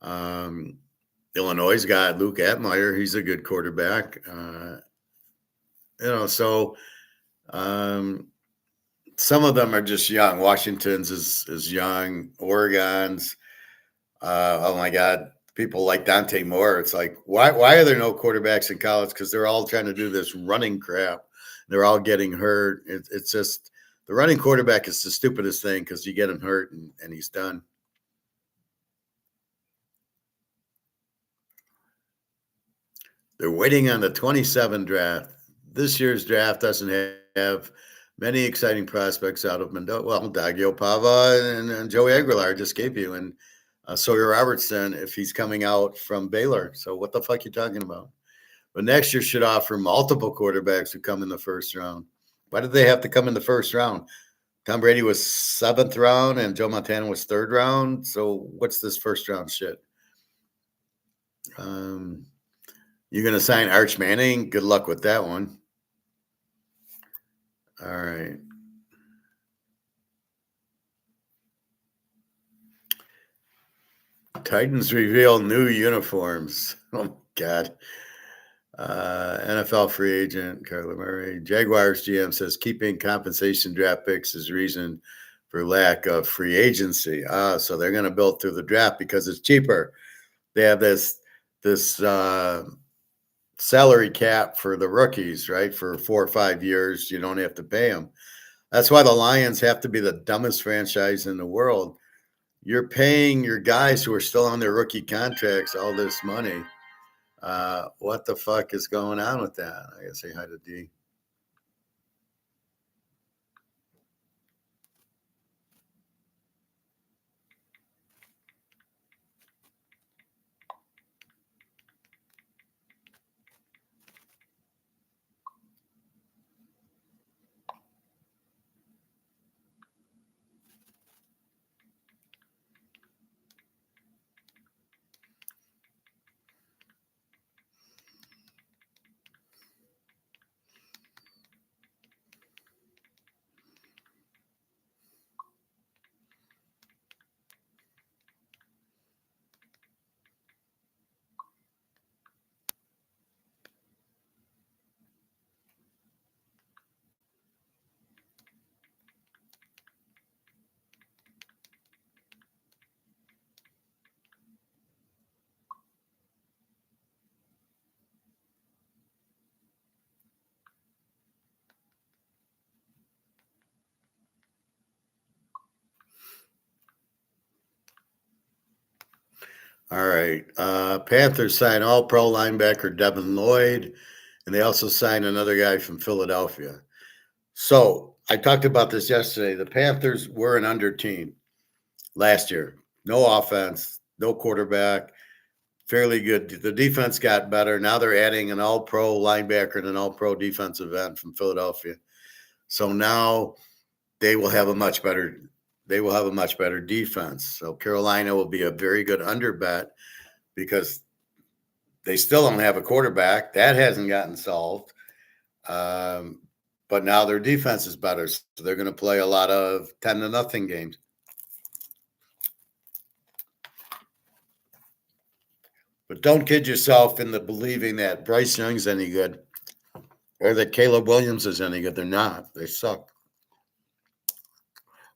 Illinois' got Luke Atmeyer. He's a good quarterback. So some of them are just young. Washington's is young. Oregon's, oh my God, people like Dante Moore. It's like, why are there no quarterbacks in college? Because they're all trying to do this running crap. They're all getting hurt. It's just the running quarterback is the stupidest thing because you get him hurt and he's done. They're waiting on the 27 draft. This year's draft doesn't have many exciting prospects out of Mendoza. Well, Pava and Joey Aguilar just gave you, and Sawyer Robertson if he's coming out from Baylor. So what the fuck are you talking about? But next year should offer multiple quarterbacks who come in the first round. Why did they have to come in the first round? Tom Brady was 7th round and Joe Montana was 3rd round. So what's this first round shit? You're going to sign Arch Manning? Good luck with that one. All right. Titans reveal new uniforms. Oh, God. NFL free agent Kyler Murray. Jaguars GM says keeping compensation draft picks is reason for lack of free agency. So they're going to build through the draft because it's cheaper. They have this salary cap for the rookies, right? For 4 or 5 years, you don't have to pay them. That's why the Lions have to be the dumbest franchise in the world. You're paying your guys who are still on their rookie contracts all this money. What the fuck is going on with that? I gotta say hi to D. All right. Panthers sign all pro linebacker Devin Lloyd, and they also signed another guy from Philadelphia. So I talked about this yesterday. The Panthers were an under team last year. No offense, no quarterback, fairly good. The defense got better. Now they're adding an all pro linebacker and an all pro defensive end from Philadelphia. So now they will have a much better defense. So Carolina will be a very good under bet because they still don't have a quarterback. That hasn't gotten solved. But now their defense is better. So they're going to play a lot of 10-0 games. But don't kid yourself into believing that Bryce Young's any good or that Caleb Williams is any good. They're not. They suck.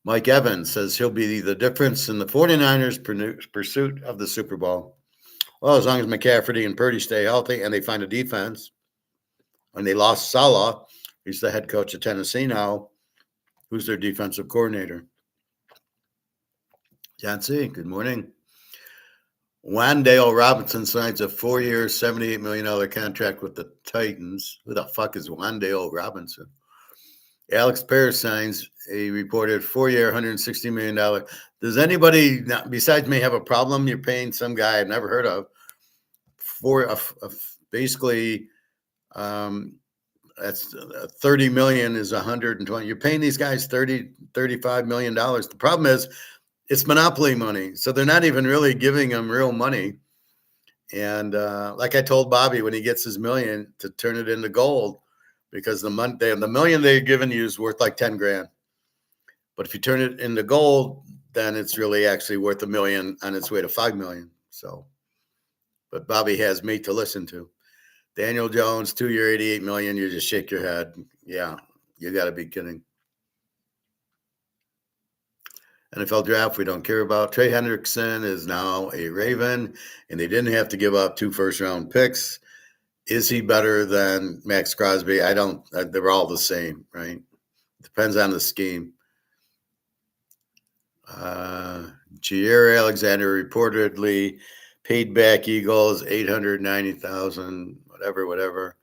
Mike Evans says he'll be the difference in the 49ers' pursuit of the Super Bowl. Well, as long as McCaffrey and Purdy stay healthy and they find a defense, and they lost Salah, he's the head coach of Tennessee now. Who's their defensive coordinator? Can't see. Good morning. Wan'Dale Robinson signs a 4-year, $78 million contract with the Titans. Who the fuck is Wan'Dale Robinson? Alex Paris signs a reported 4-year, $160 million. Does anybody besides me have a problem? You're paying some guy I've never heard of for basically that's 30 million is 120. You're paying these guys 35 million dollars. The problem is it's monopoly money, so they're not even really giving them real money. And like I told Bobby when he gets his million, to turn it into gold, because the million they're giving you is worth like 10 grand. But if you turn it into gold, then it's really actually worth $1 million on its way to 5 million. So, but Bobby has me to listen to. Daniel Jones, 2-year, $88 million. You just shake your head. Yeah, you got to be kidding. NFL draft we don't care about. Trey Hendrickson is now a Raven, and they didn't have to give up 2 first-round picks. Is he better than Max Crosby? I don't. They're all the same, right? Depends on the scheme. Jair Alexander reportedly paid back Eagles $890,000, whatever.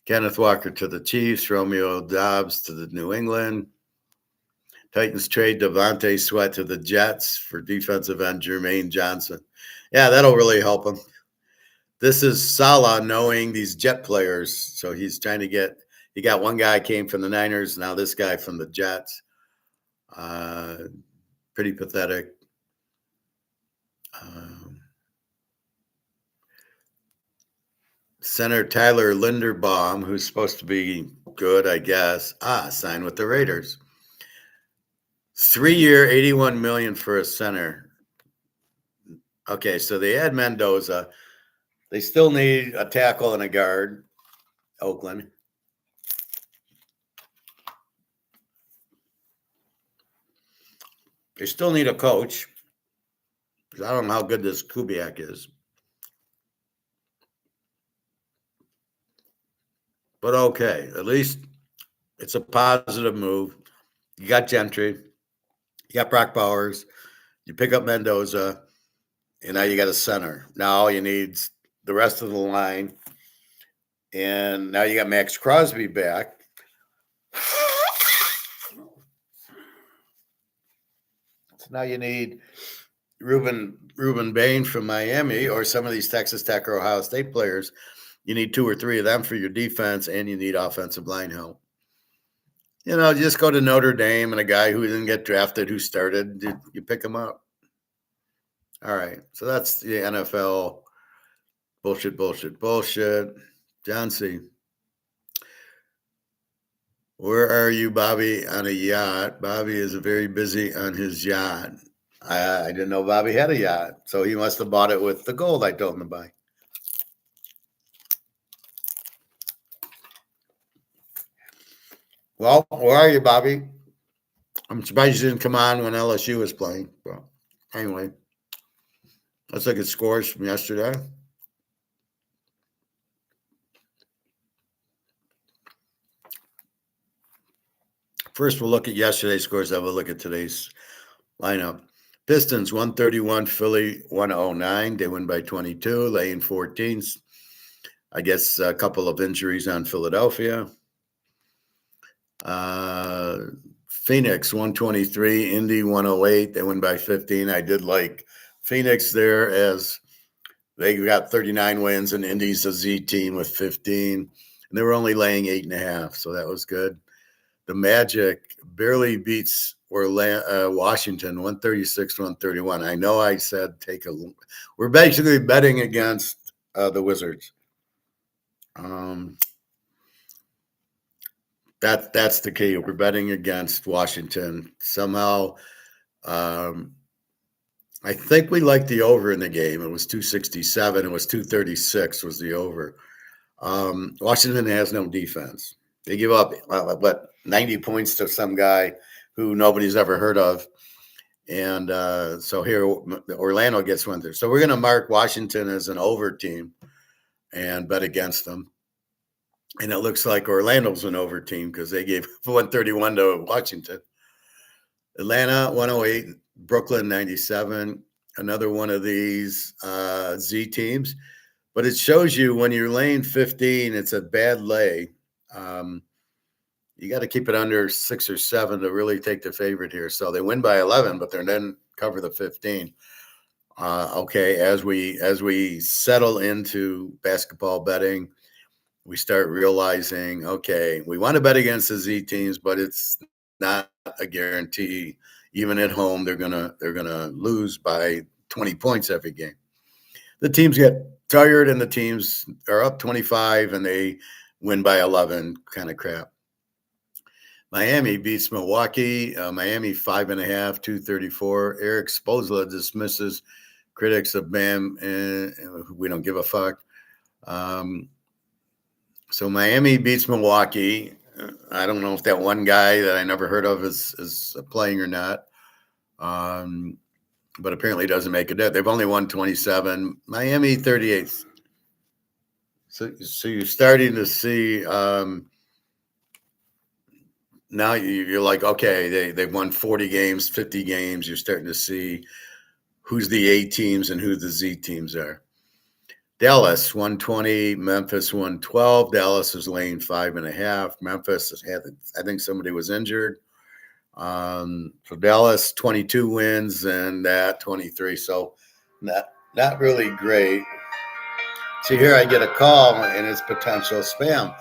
Kenneth Walker to the Chiefs, Romeo Dobbs to the New England. Titans trade Devontae Sweat to the Jets for defensive end Jermaine Johnson. Yeah, that'll really help him. This is Salah knowing these Jet players. So he's trying to he got one guy came from the Niners, now this guy from the Jets. Pretty pathetic. Center Tyler Linderbaum, who's supposed to be good, I guess. Signed with the Raiders. 3-year, $81 million for a center. Okay, so they add Mendoza. They still need a tackle and a guard. Oakland. They still need a coach. I don't know how good this Kubiak is. But okay, at least it's a positive move. You got Gentry. You got Brock Bowers. You pick up Mendoza. And now you got a center. Now all you need the rest of the line. And now you got Max Crosby back. So now you need Ruben Bain from Miami or some of these Texas Tech or Ohio State players. You need 2 or 3 of them for your defense, and you need offensive line help. Just go to Notre Dame and a guy who didn't get drafted, who started, you pick him up. All right. So that's the NFL. Bullshit. John C. Where are you, Bobby, on a yacht? Bobby is very busy on his yacht. I didn't know Bobby had a yacht, so he must have bought it with the gold I told him to buy. Well, where are you, Bobby? I'm surprised you didn't come on when LSU was playing. Well, anyway, let's look at scores from yesterday. First, we'll look at yesterday's scores. Then we'll look at today's lineup. Pistons 131, Philly 109. They win by 22, laying 14. I guess a couple of injuries on Philadelphia. Phoenix 123, Indy 108. They win by 15. I did like Phoenix there as they got 39 wins, and Indy's a Z team with 15. And they were only laying 8.5, so that was good. The Magic barely beats Washington 136-131. I know I said we're basically betting against the Wizards. That's the key. We're betting against Washington. Somehow, I think we liked the over in the game. It was 267. It was 236 was the over. Washington has no defense. They give up, 90 points to some guy who nobody's ever heard of. And so here, Orlando gets one there. So we're going to mark Washington as an over team and bet against them. And it looks like Orlando's an over team because they gave 131 to Washington. Atlanta, 108. Brooklyn, 97. Another one of these Z teams. But it shows you when you're laying 15, it's a bad lay. You got to keep it under 6 or 7 to really take the favorite here. So they win by 11, but they then cover the 15. Okay, as we settle into basketball betting, we start realizing, okay, we want to bet against the Z teams, but it's not a guarantee. Even at home, they're gonna lose by 20 points every game. The teams get tired, and the teams are up 25, and they win by 11. Kind of crap. Miami beats Milwaukee. Miami 5.5, 234. Eric Spoelstra dismisses critics of Bam, and we don't give a fuck. So Miami beats Milwaukee. I don't know if that one guy that I never heard of is playing or not. But apparently doesn't make a dent. They've only won 27. Miami 38th. So you're starting to see now you're like, okay, they've won 40 games, 50 games. You're starting to see who's the A teams and who the Z teams are. Dallas 120, Memphis 112. Dallas is laying 5.5. Memphis has had, I think somebody was injured. So Dallas 22 wins and that 23. So not really great. See, here I get a call and it's potential spam.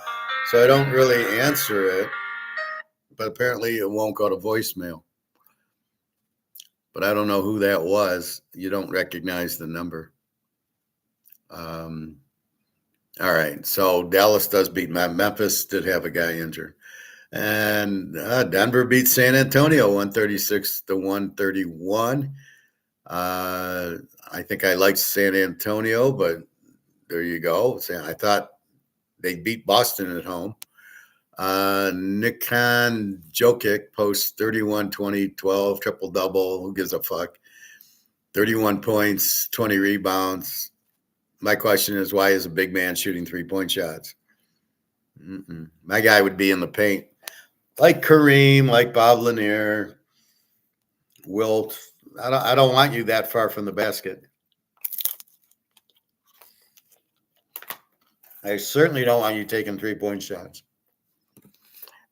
So I don't really answer it, but apparently it won't go to voicemail. But I don't know who that was. You don't recognize the number. All right. So Dallas does beat Memphis. Did have a guy injured. And Denver beat San Antonio 136-131. I think I liked San Antonio, but there you go. I thought they beat Boston at home. Nikan Jokic posts 31, 20, 12, triple double. Who gives a fuck? 31 points, 20 rebounds. My question is, why is a big man shooting 3-point shots? My guy would be in the paint. Like Kareem, like Bob Lanier, Wilt. I don't want you that far from the basket. I certainly don't want you taking 3-point shots.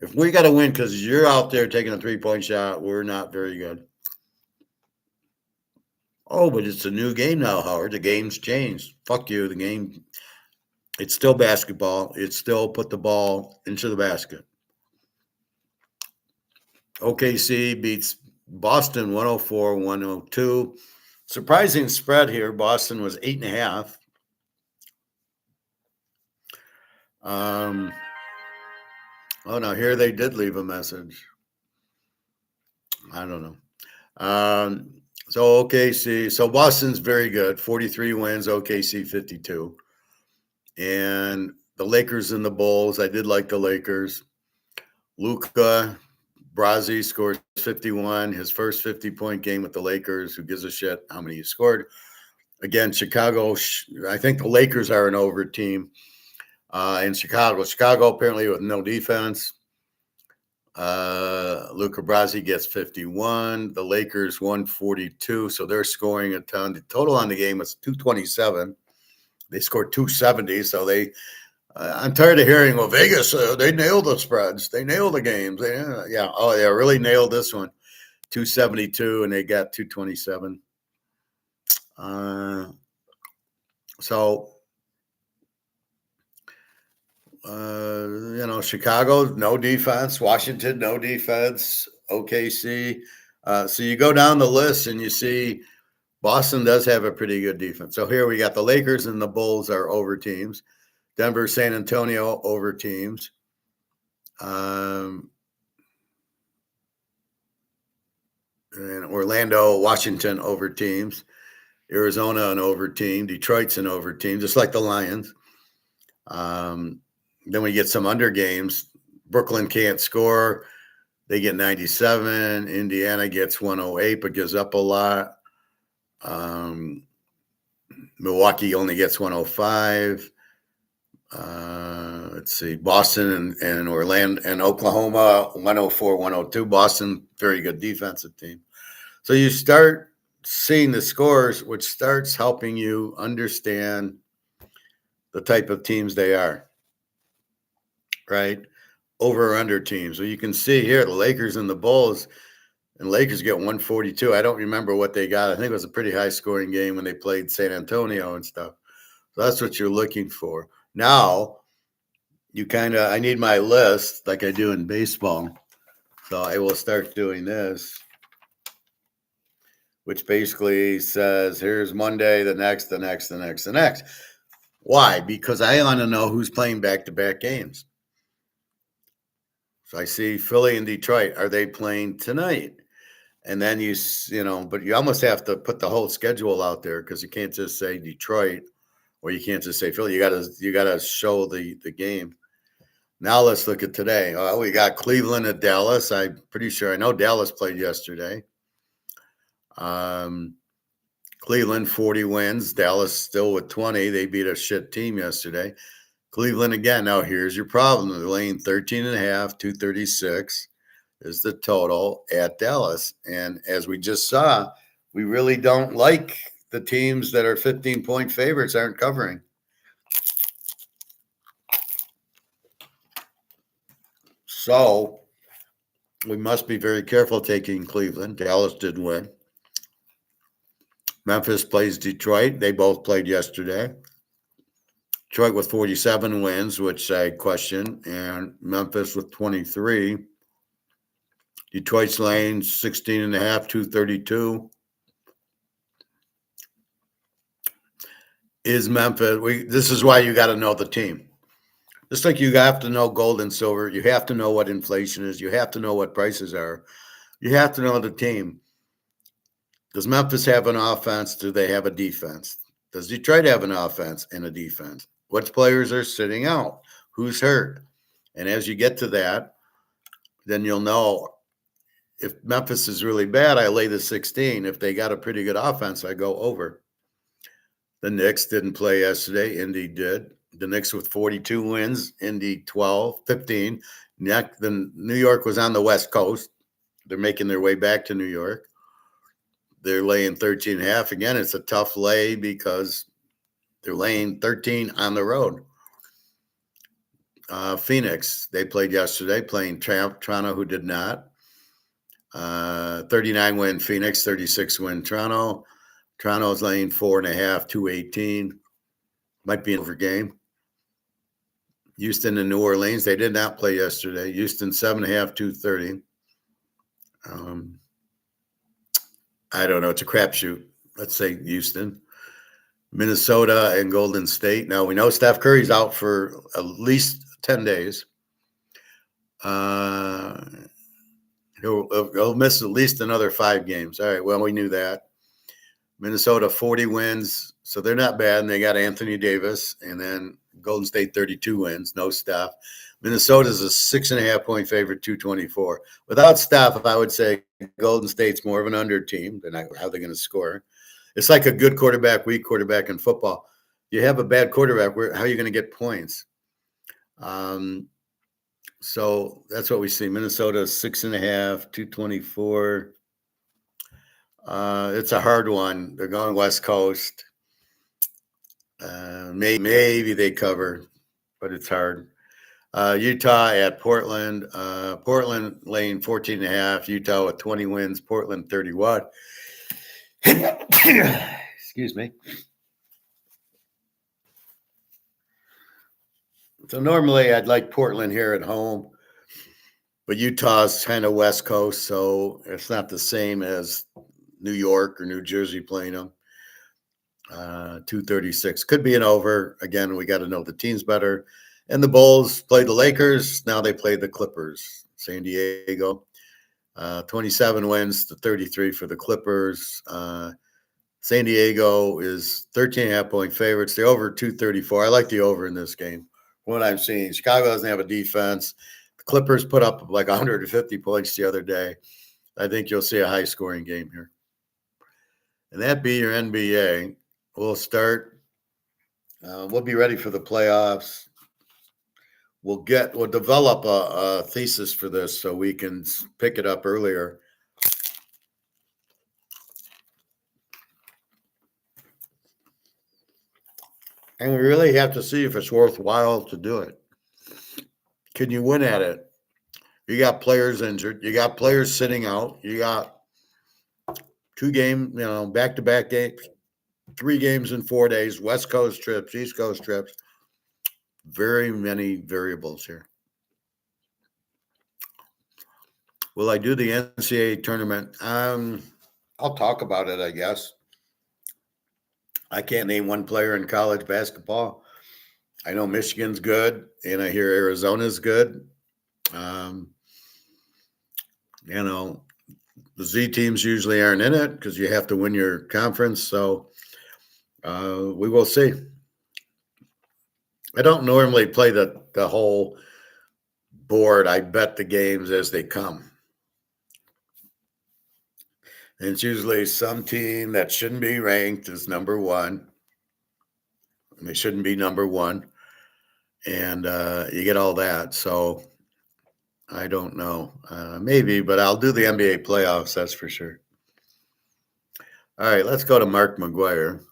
If we got to win because you're out there taking a 3-point shot, we're not very good. Oh, but it's a new game now, Howard. The game's changed. Fuck you. The game, it's still basketball. It's still put the ball into the basket. OKC beats Boston 104-102. Surprising spread here. Boston was 8.5. Oh, no, here they did leave a message. I don't know. So OKC, so Boston's very good. 43 wins, OKC 52. And the Lakers and the Bulls, I did like the Lakers. Luka Brasi scores 51, his first 50-point game with the Lakers. Who gives a shit how many he scored? Again, Chicago, I think the Lakers are an over team in Chicago. Chicago apparently with no defense. Luka Brasi gets 51. The Lakers 142, so they're scoring a ton. The total on the game was 227. They scored 270, so they. I'm tired of hearing, well, Vegas, they nailed the spreads. They nailed the games. Really nailed this one. 272, and they got 227. Chicago, no defense. Washington, no defense. OKC. So you go down the list and you see Boston does have a pretty good defense. So here we got the Lakers and the Bulls are over teams. Denver, San Antonio over teams. And Orlando, Washington over teams. Arizona an over team. Detroit's an over team, just like the Lions. Then we get some under games. Brooklyn can't score. They get 97. Indiana gets 108, but gives up a lot. Milwaukee only gets 105. Let's see. Boston and Orlando and Oklahoma, 104, 102. Boston, very good defensive team. So you start seeing the scores, which starts helping you understand the type of teams they are, right? Over or under teams. So you can see here the Lakers and the Bulls, and Lakers get 142. I don't remember what they got. I think it was a pretty high scoring game when they played San Antonio and stuff. So that's what you're looking for. Now, I need my list like I do in baseball. So I will start doing this, which basically says, here's Monday, the next. Why? Because I want to know who's playing back-to-back games. So I see Philly and Detroit. Are they playing tonight? And then but you almost have to put the whole schedule out there because you can't just say Detroit or you can't just say Philly. You gotta show the game. Now let's look at today. We got Cleveland at Dallas. I'm pretty sure I know Dallas played yesterday. Cleveland 40 wins. Dallas still with 20. They beat a shit team yesterday. Cleveland again. Now here's your problem. They're laying 13.5, 236 is the total at Dallas. And as we just saw, we really don't like the teams that are 15-point favorites aren't covering. So we must be very careful taking Cleveland. Dallas did win. Memphis plays Detroit. They both played yesterday. Detroit with 47 wins, which I question, and Memphis with 23. Detroit's laying 16.5, 232. is Memphis. This is why you got to know the team. Just like you have to know gold and silver, you have to know what inflation is. You have to know what prices are. You have to know the team. Does Memphis have an offense? Do they have a defense? Does Detroit have an offense and a defense? What players are sitting out? Who's hurt? And as you get to that, then you'll know if Memphis is really bad, I lay the 16. If they got a pretty good offense, I go over. The Knicks didn't play yesterday. Indy did. The Knicks with 42 wins, Indy 12, 15. Then New York was on the West Coast. They're making their way back to New York. They're laying 13 and a half. Again, it's a tough lay because they're laying 13 on the road. Phoenix, they played yesterday, playing Toronto, who did not. 39 win Phoenix, 36 win Toronto. Toronto's laying 4.5, 218. Might be an over game. Houston and New Orleans, they did not play yesterday. Houston 7.5, 230. I don't know. It's a crapshoot. Let's say Houston. Minnesota and Golden State. Now we know Steph Curry's out for at least 10 days. He'll miss at least another 5 games. All right. Well, we knew that. Minnesota 40 wins, so they're not bad. And they got Anthony Davis, and then Golden State 32 wins, no Steph. Minnesota's a 6.5 point favorite, 224. Without Steph, I would say Golden State's more of an under team than how they're going to score. It's like a good quarterback, weak quarterback in football. You have a bad quarterback, how are you going to get points? So that's what we see. Minnesota 6.5, 224. It's a hard one. They're going West Coast. Maybe they cover, but it's hard. Utah at Portland. Portland laying 14.5. Utah with 20 wins. Portland 31. Excuse me. So normally I'd like Portland here at home, but Utah's kind of West Coast, so it's not the same as New York or New Jersey playing them. 236 could be an over. Again, we got to know the teams better. And the Bulls played the Lakers. Now they play the Clippers. San Diego, 27 wins to 33 for the Clippers. San Diego is 13.5 point favorites. The over 234. I like the over in this game. What I'm seeing, Chicago doesn't have a defense. The Clippers put up like 150 points the other day. I think you'll see a high scoring game here. And that be your NBA. We'll start. We'll be ready for the playoffs. We'll develop a thesis for this so we can pick it up earlier. And we really have to see if it's worthwhile to do it. Can you win at it? You got players injured. You got players sitting out. You got 2 games, back-to-back games, 3 games in 4 days, West Coast trips, East Coast trips. Very many variables here. Will I do the NCAA tournament? I'll talk about it, I guess. I can't name one player in college basketball. I know Michigan's good, and I hear Arizona's good. The Z teams usually aren't in it because you have to win your conference. So we will see. I don't normally play the whole board. I bet the games as they come. And it's usually some team that shouldn't be ranked as number 1. And they shouldn't be number 1. And you get all that. So I don't know. Maybe, but I'll do the NBA playoffs, that's for sure. All right, let's go to MMcgwire.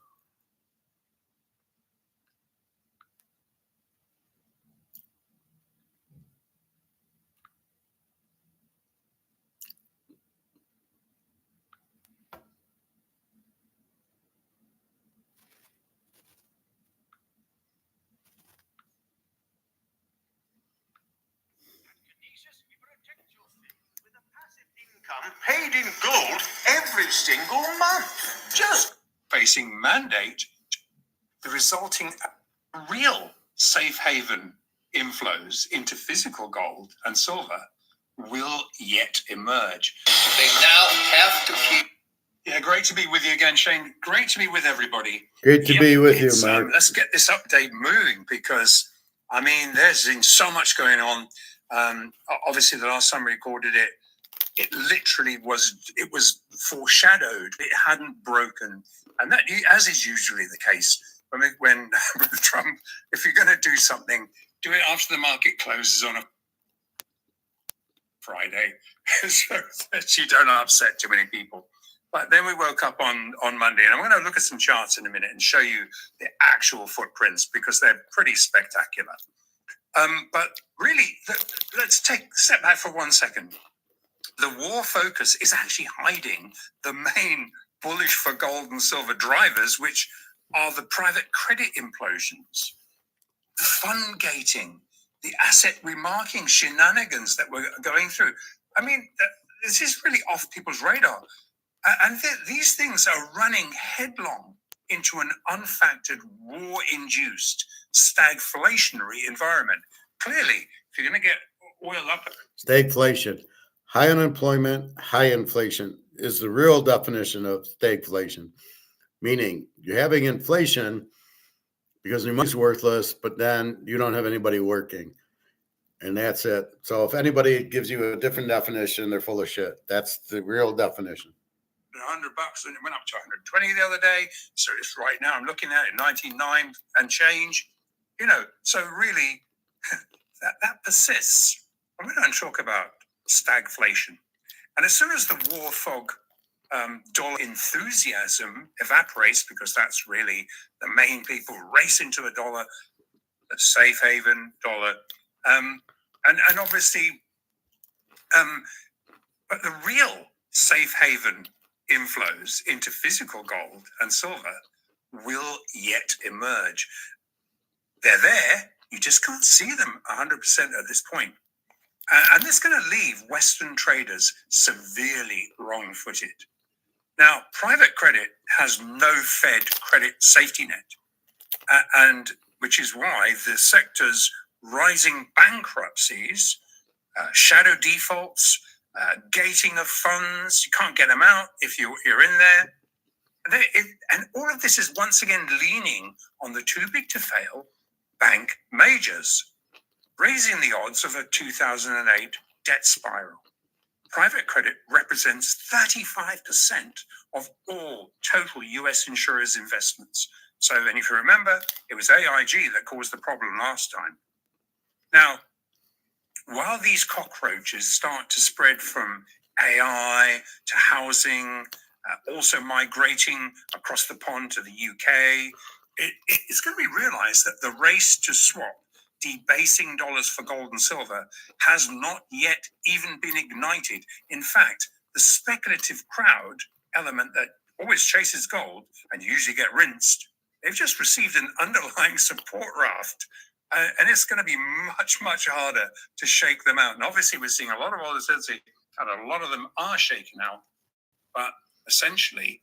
Paid in gold every single month. Just facing mandate the resulting real safe haven inflows into physical gold and silver will yet emerge. They now have to keep. Yeah, great to be with you again, Shane. Great to be with everybody. Great to be with you, It's, Mark. Let's get this update moving because, I mean, there's been so much going on. Obviously, the last time we recorded it, it literally was foreshadowed. It hadn't broken. And that, as is usually the case, when Trump, if you're going to do something, do it after the market closes on a Friday so that you don't upset too many people. But then we woke up on Monday, and I'm going to look at some charts in a minute and show you the actual footprints because they're pretty spectacular. But really, let's take a step back for 1 second. The war focus is actually hiding the main bullish for gold and silver drivers, which are the private credit implosions, the fund gating, the asset remarking shenanigans that we're going through. I mean, this is really off people's radar. And these things are running headlong into an unfactored, war-induced, stagflationary environment. Clearly, if you're going to get oil up... Stagflation. High unemployment, high inflation is the real definition of stagflation. Meaning you're having inflation because your money's worthless, but then you don't have anybody working. And that's it. So if anybody gives you a different definition, they're full of shit. That's the real definition. $100 and it went up to 120 the other day. So it's right now I'm looking at it 99 and change. You know, so really that persists. I'm going to talk about stagflation. And as soon as the war fog dollar enthusiasm evaporates, because that's really the main people race into the dollar, the safe haven dollar, and obviously, but the real safe haven inflows into physical gold and silver will yet emerge. They're there, you just can't see them 100% at this point. And this is going to leave Western traders severely wrong-footed. Now, private credit has no Fed credit safety net, and which is why the sector's rising bankruptcies, shadow defaults, gating of funds, you can't get them out if you're in there. And all of this is once again leaning on the too big to fail bank majors, raising the odds of a 2008 debt spiral. Private credit represents 35% of all total US insurers' investments. So, and if you remember, it was AIG that caused the problem last time. Now, while these cockroaches start to spread from AI to housing, also migrating across the pond to the UK, it's going to be realized that the race to swap debasing dollars for gold and silver has not yet even been ignited. In fact, the speculative crowd element that always chases gold and usually get rinsed, they've just received an underlying support raft. And it's going to be much, much harder to shake them out. And obviously, we're seeing a lot of volatility, and a lot of them are shaking out. But essentially,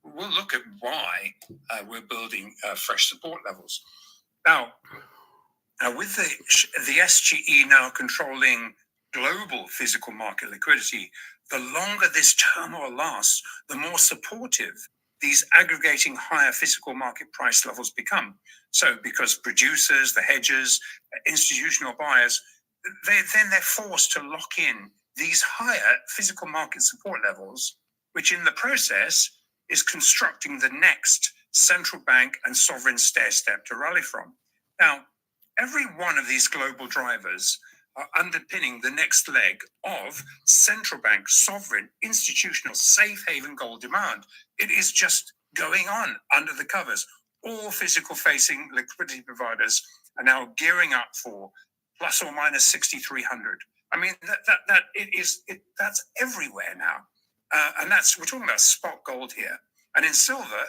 we'll look at why we're building fresh support levels. Now, with the SGE now controlling global physical market liquidity, the longer this turmoil lasts, the more supportive these aggregating higher physical market price levels become. So because producers, the hedgers, institutional buyers, they're forced to lock in these higher physical market support levels, which in the process is constructing the next central bank and sovereign stair step to rally from. Now, every one of these global drivers are underpinning the next leg of central bank, sovereign, institutional, safe haven gold demand. It is just going on under the covers. All physical facing liquidity providers are now gearing up for plus or minus 6,300. I mean, that's everywhere now. And we're talking about spot gold here. And in silver,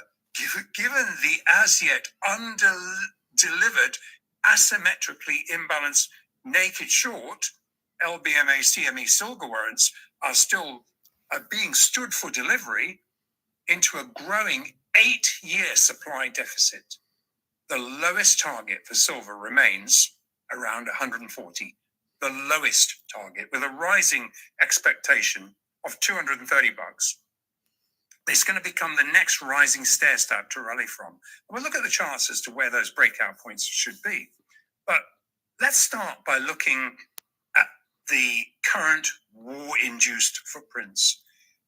given the as yet undelivered, asymmetrically imbalanced naked short, LBMA, CME silver warrants are still being stood for delivery into a growing 8 6-year supply deficit. The lowest target for silver remains around 140, the lowest target, with a rising expectation of $230. It's going to become the next rising stair step to rally from. We'll look at the charts as to where those breakout points should be. But let's start by looking at the current war-induced footprints,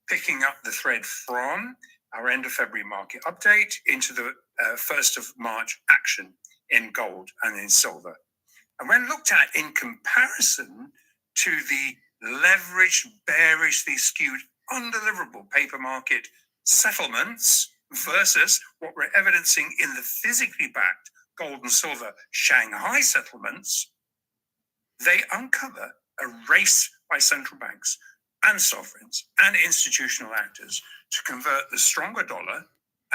picking up the thread from our end of February market update into the 1st of March action in gold and in silver. And when looked at in comparison to the leveraged, bearishly skewed, undeliverable paper market settlements versus what we're evidencing in the physically backed gold and silver Shanghai settlements, they uncover a race by central banks and sovereigns and institutional actors to convert the stronger dollar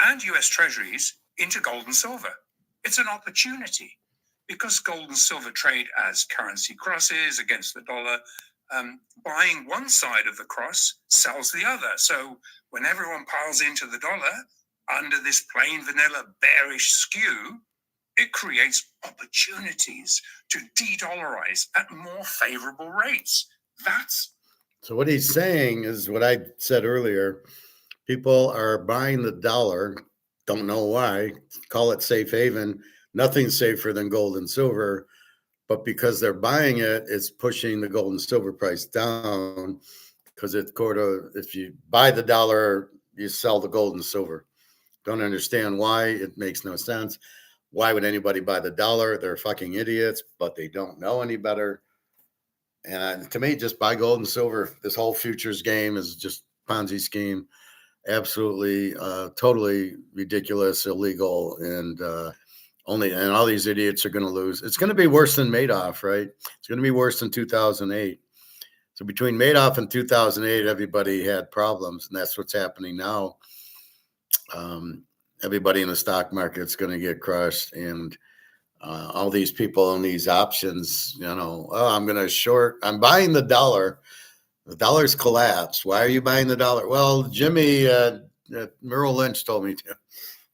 and US treasuries into gold and silver. It's an opportunity because gold and silver trade as currency crosses against the dollar. Buying one side of the cross sells the other. So when everyone piles into the dollar under this plain vanilla bearish skew, it creates opportunities to de-dollarize at more favorable rates. So what he's saying is what I said earlier. People are buying the dollar, don't know why, call it safe haven. Nothing's safer than gold and silver, but because they're buying it, it's pushing the gold and silver price down because it's if you buy the dollar, you sell the gold and silver. Don't understand why. It makes no sense. Why would anybody buy the dollar? They're fucking idiots, but they don't know any better. And to me, just buy gold and silver. This whole futures game is just Ponzi scheme. Absolutely, totally ridiculous, illegal, and all these idiots are going to lose. It's going to be worse than Madoff, right? It's going to be worse than 2008. So between Madoff and 2008, everybody had problems, and that's what's happening now. Everybody in the stock market's going to get crushed, and all these people own these options. I'm going to short. I'm buying the dollar. The dollar's collapsed. Why are you buying the dollar? Well, Jimmy, Merrill Lynch told me to.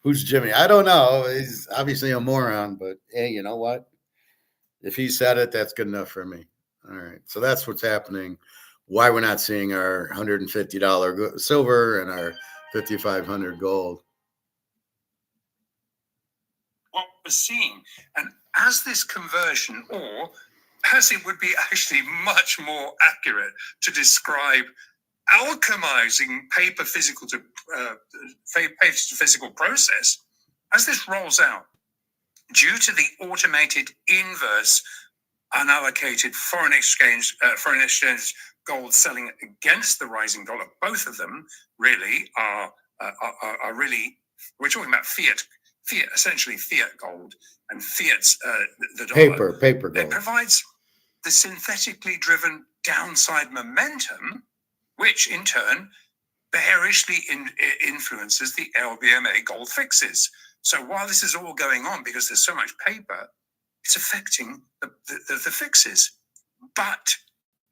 Who's Jimmy? I don't know. He's obviously a moron, but hey, you know what? If he said it, that's good enough for me. All right. So that's what's happening. Why we're not seeing our $150 silver and our $5,500 gold. What we're seeing, and as this conversion, or as it would be actually much more accurate to describe alchemizing paper physical to physical process, as this rolls out, due to the automated inverse unallocated foreign exchange gold selling against the rising dollar, both of them really are really, we're talking about fiat, essentially fiat gold and fiat's the dollar. Paper gold. It provides the synthetically driven downside momentum, which in turn bearishly influences the LBMA gold fixes. So while this is all going on because there's so much paper, it's affecting the fixes. But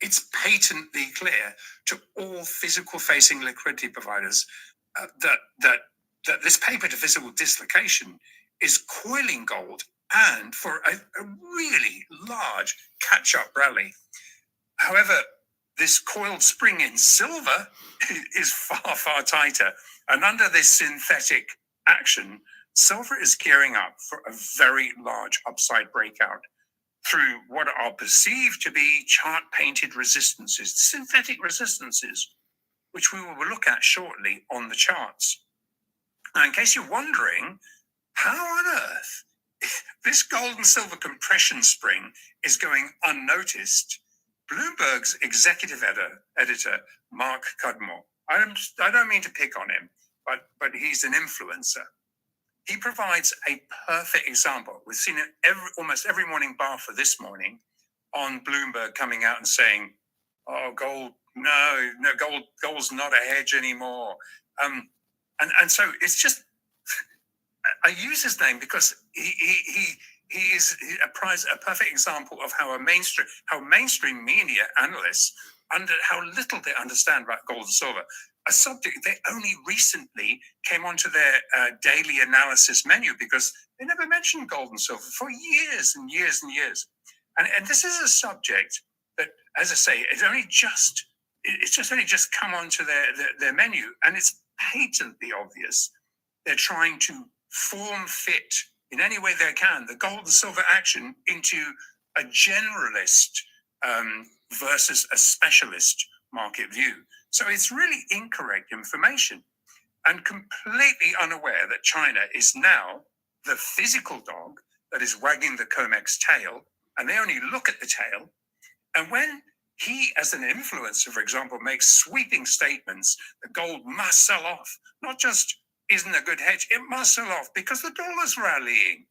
it's patently clear to all physical facing liquidity providers that this paper to physical dislocation is coiling gold and for a really large catch-up rally. However, this coiled spring in silver is far, far tighter. And under this synthetic action, silver is gearing up for a very large upside breakout through what are perceived to be chart-painted resistances, synthetic resistances, which we will look at shortly on the charts. Now, in case you're wondering, how on earth this gold and silver compression spring is going unnoticed, Bloomberg's executive editor, Mark Cudmore, I don't mean to pick on him, but he's an influencer. He provides a perfect example. We've seen it almost every morning bar for this morning on Bloomberg coming out and saying, "Oh, gold, no, gold's not a hedge anymore." And so it's just, I use his name because he is a perfect example of how mainstream media analysts how little they understand about gold and silver. a subject they only recently came onto their daily analysis menu, because they never mentioned gold and silver for years and years and years. And this is a subject that, as I say, it's just only just come onto their menu, and it's patently obvious they're trying to form fit in any way they can the gold and silver action into a generalist versus a specialist market view. So it's really incorrect information, and completely unaware that China is now the physical dog that is wagging the comex tail, and they only look at the tail. And when he, as an influencer, for example, makes sweeping statements that gold must sell off, not just isn't a good hedge, it must sell off because the dollar's rallying.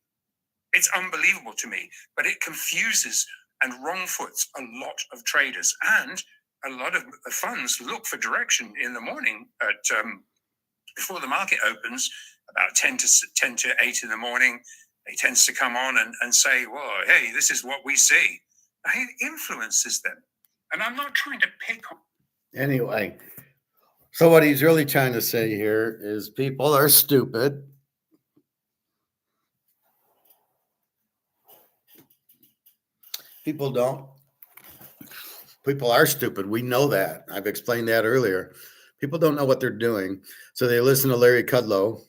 It's unbelievable to me, but it confuses and wrongfoots a lot of traders, and a lot of funds look for direction in the morning at before the market opens, about 10 to 8 in the morning. It tends to come on and say, well, hey, this is what we see. It influences them. And I'm not trying to pick on. Anyway, so what he's really trying to say here is people are stupid. People are stupid. We know that. I've explained that earlier. People don't know what they're doing. So they listen to Larry Kudlow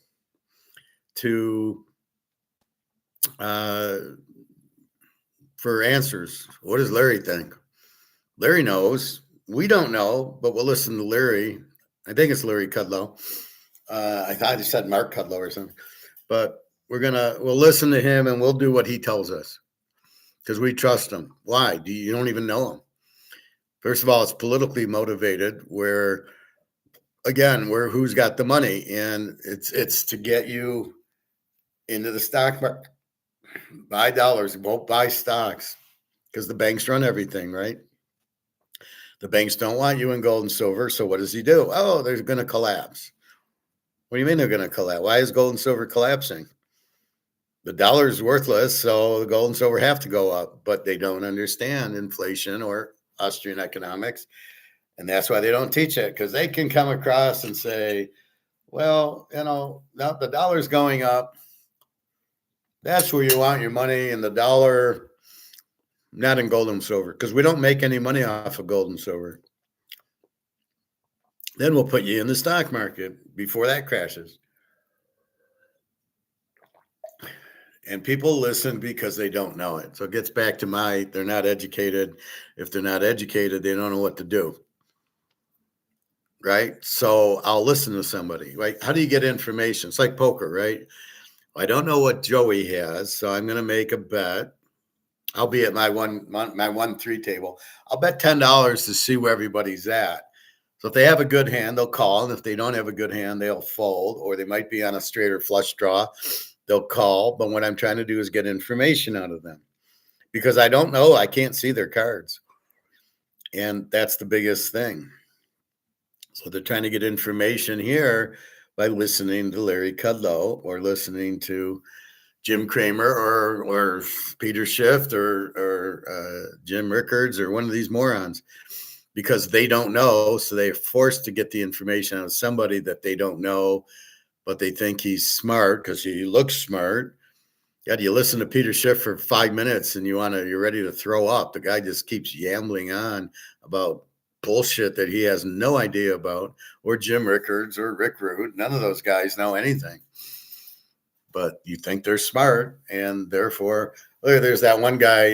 for answers. What does Larry think? Larry knows. We don't know, but we'll listen to Larry. I think it's Larry Kudlow. I thought he said Mark Kudlow or something. But we'll listen to him, and we'll do what he tells us because we trust him. Why? You don't even know him. First of all, it's politically motivated, where who's got the money, and it's to get you into the stock market. Buy dollars, won't buy stocks because the banks run everything, right? The banks don't want you in gold and silver. So what does he do? Oh, they're going to collapse. What do you mean they're going to collapse? Why is gold and silver collapsing? The dollar is worthless, so the gold and silver have to go up, but they don't understand inflation or Austrian economics. And that's why they don't teach it, because they can come across and say, well, now the dollar's going up. That's where you want your money, and the dollar, not in gold and silver, because we don't make any money off of gold and silver. Then we'll put you in the stock market before that crashes. And people listen because they don't know it. So it gets back to they're not educated. If they're not educated, they don't know what to do. Right? So I'll listen to somebody. Right? How do you get information? It's like poker, right? I don't know what Joey has, so I'm going to make a bet. I'll be at my 1-3 table. I'll bet $10 to see where everybody's at. So if they have a good hand, they'll call. And if they don't have a good hand, they'll fold, or they might be on a straight or flush draw. They'll call. But what I'm trying to do is get information out of them, because I don't know. I can't see their cards. And that's the biggest thing. So they're trying to get information here by listening to Larry Kudlow or listening to Jim Cramer or Peter Schiff or Jim Rickards or one of these morons, because they don't know. So they're forced to get the information out of somebody that they don't know, but they think he's smart because he looks smart. God, you listen to Peter Schiff for 5 minutes and you're ready to throw up. The guy just keeps yambling on about bullshit that he has no idea about, or Jim Rickards or Rick Root. None of those guys know anything. But you think they're smart, and therefore, look, there's that one guy,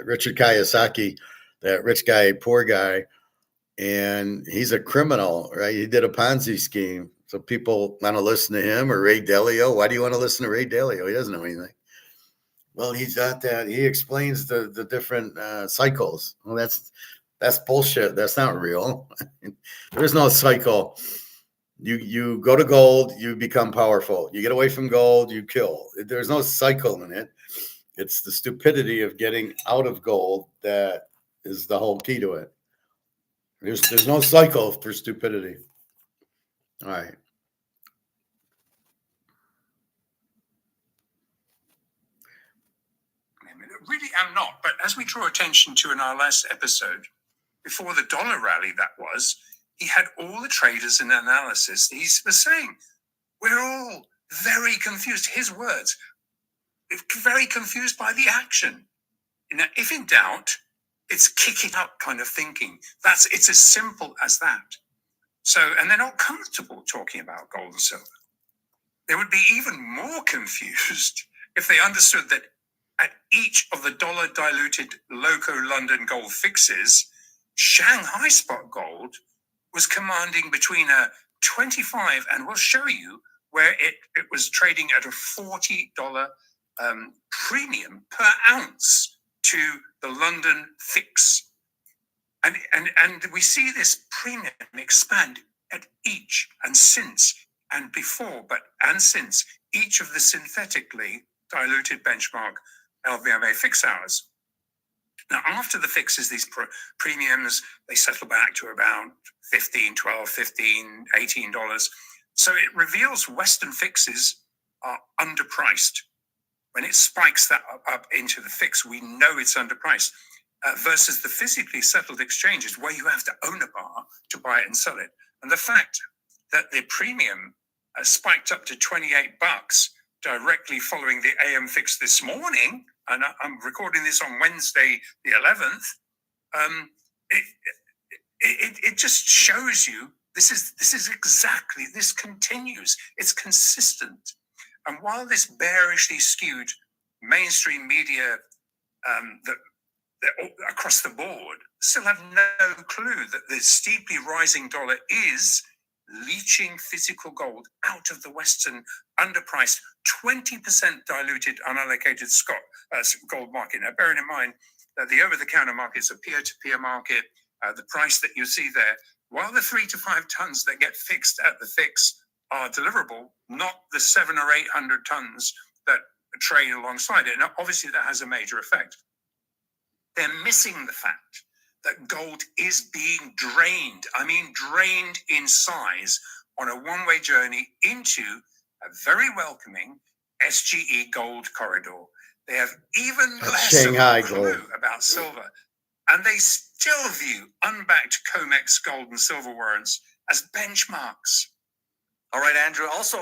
Richard Kiyosaki, that rich guy, poor guy, and he's a criminal, right? He did a Ponzi scheme. So people want to listen to him, or Ray Dalio. Why do you want to listen to Ray Dalio? He doesn't know anything. Well, he's got that. He explains the different cycles. Well, that's bullshit. That's not real. There's no cycle. You go to gold, you become powerful. You get away from gold, you kill. There's no cycle in it. It's the stupidity of getting out of gold that is the whole key to it. There's no cycle for stupidity. All right. Really am not. But as we draw attention to in our last episode, before the dollar rally that was, he had all the traders in analysis. He was saying, we're all very confused. His words, very confused by the action. Now, if in doubt, it's kick it up kind of thinking. It's as simple as that. So, and they're not comfortable talking about gold and silver. They would be even more confused if they understood that at each of the dollar diluted loco London gold fixes, Shanghai spot gold was commanding between a 25, and we'll show you where it was trading at a $40 premium per ounce to the London fix. And we see this premium expand at each and since and before, and since each of the synthetically diluted benchmark LBMA fix hours. Now, after the fixes, these premiums, they settle back to about $15, $12, $15, $18. So it reveals Western fixes are underpriced. When it spikes that up into the fix, we know it's underpriced versus the physically settled exchanges where you have to own a bar to buy it and sell it. And the fact that the premium spiked up to $28 directly following the AM fix this morning, and I'm recording this on Wednesday, the 11th, it just shows you this is exactly, this continues, it's consistent. And while this bearishly skewed mainstream media that across the board still have no clue that the steeply rising dollar is leaching physical gold out of the Western underpriced 20% diluted unallocated gold market. Now, bearing in mind that the over-the-counter market is a peer-to-peer market, the price that you see there, while the 3 to 5 tons that get fixed at the fix are deliverable, not the 700 or 800 tons that trade alongside it. Now, obviously, that has a major effect. They're missing the fact that gold is being drained. I mean, drained in size on a one-way journey into a very welcoming SGE gold corridor. They have even less Shanghai of a clue gold about silver, and they still view unbacked COMEX gold and silver warrants as benchmarks. All right, Andrew. Also,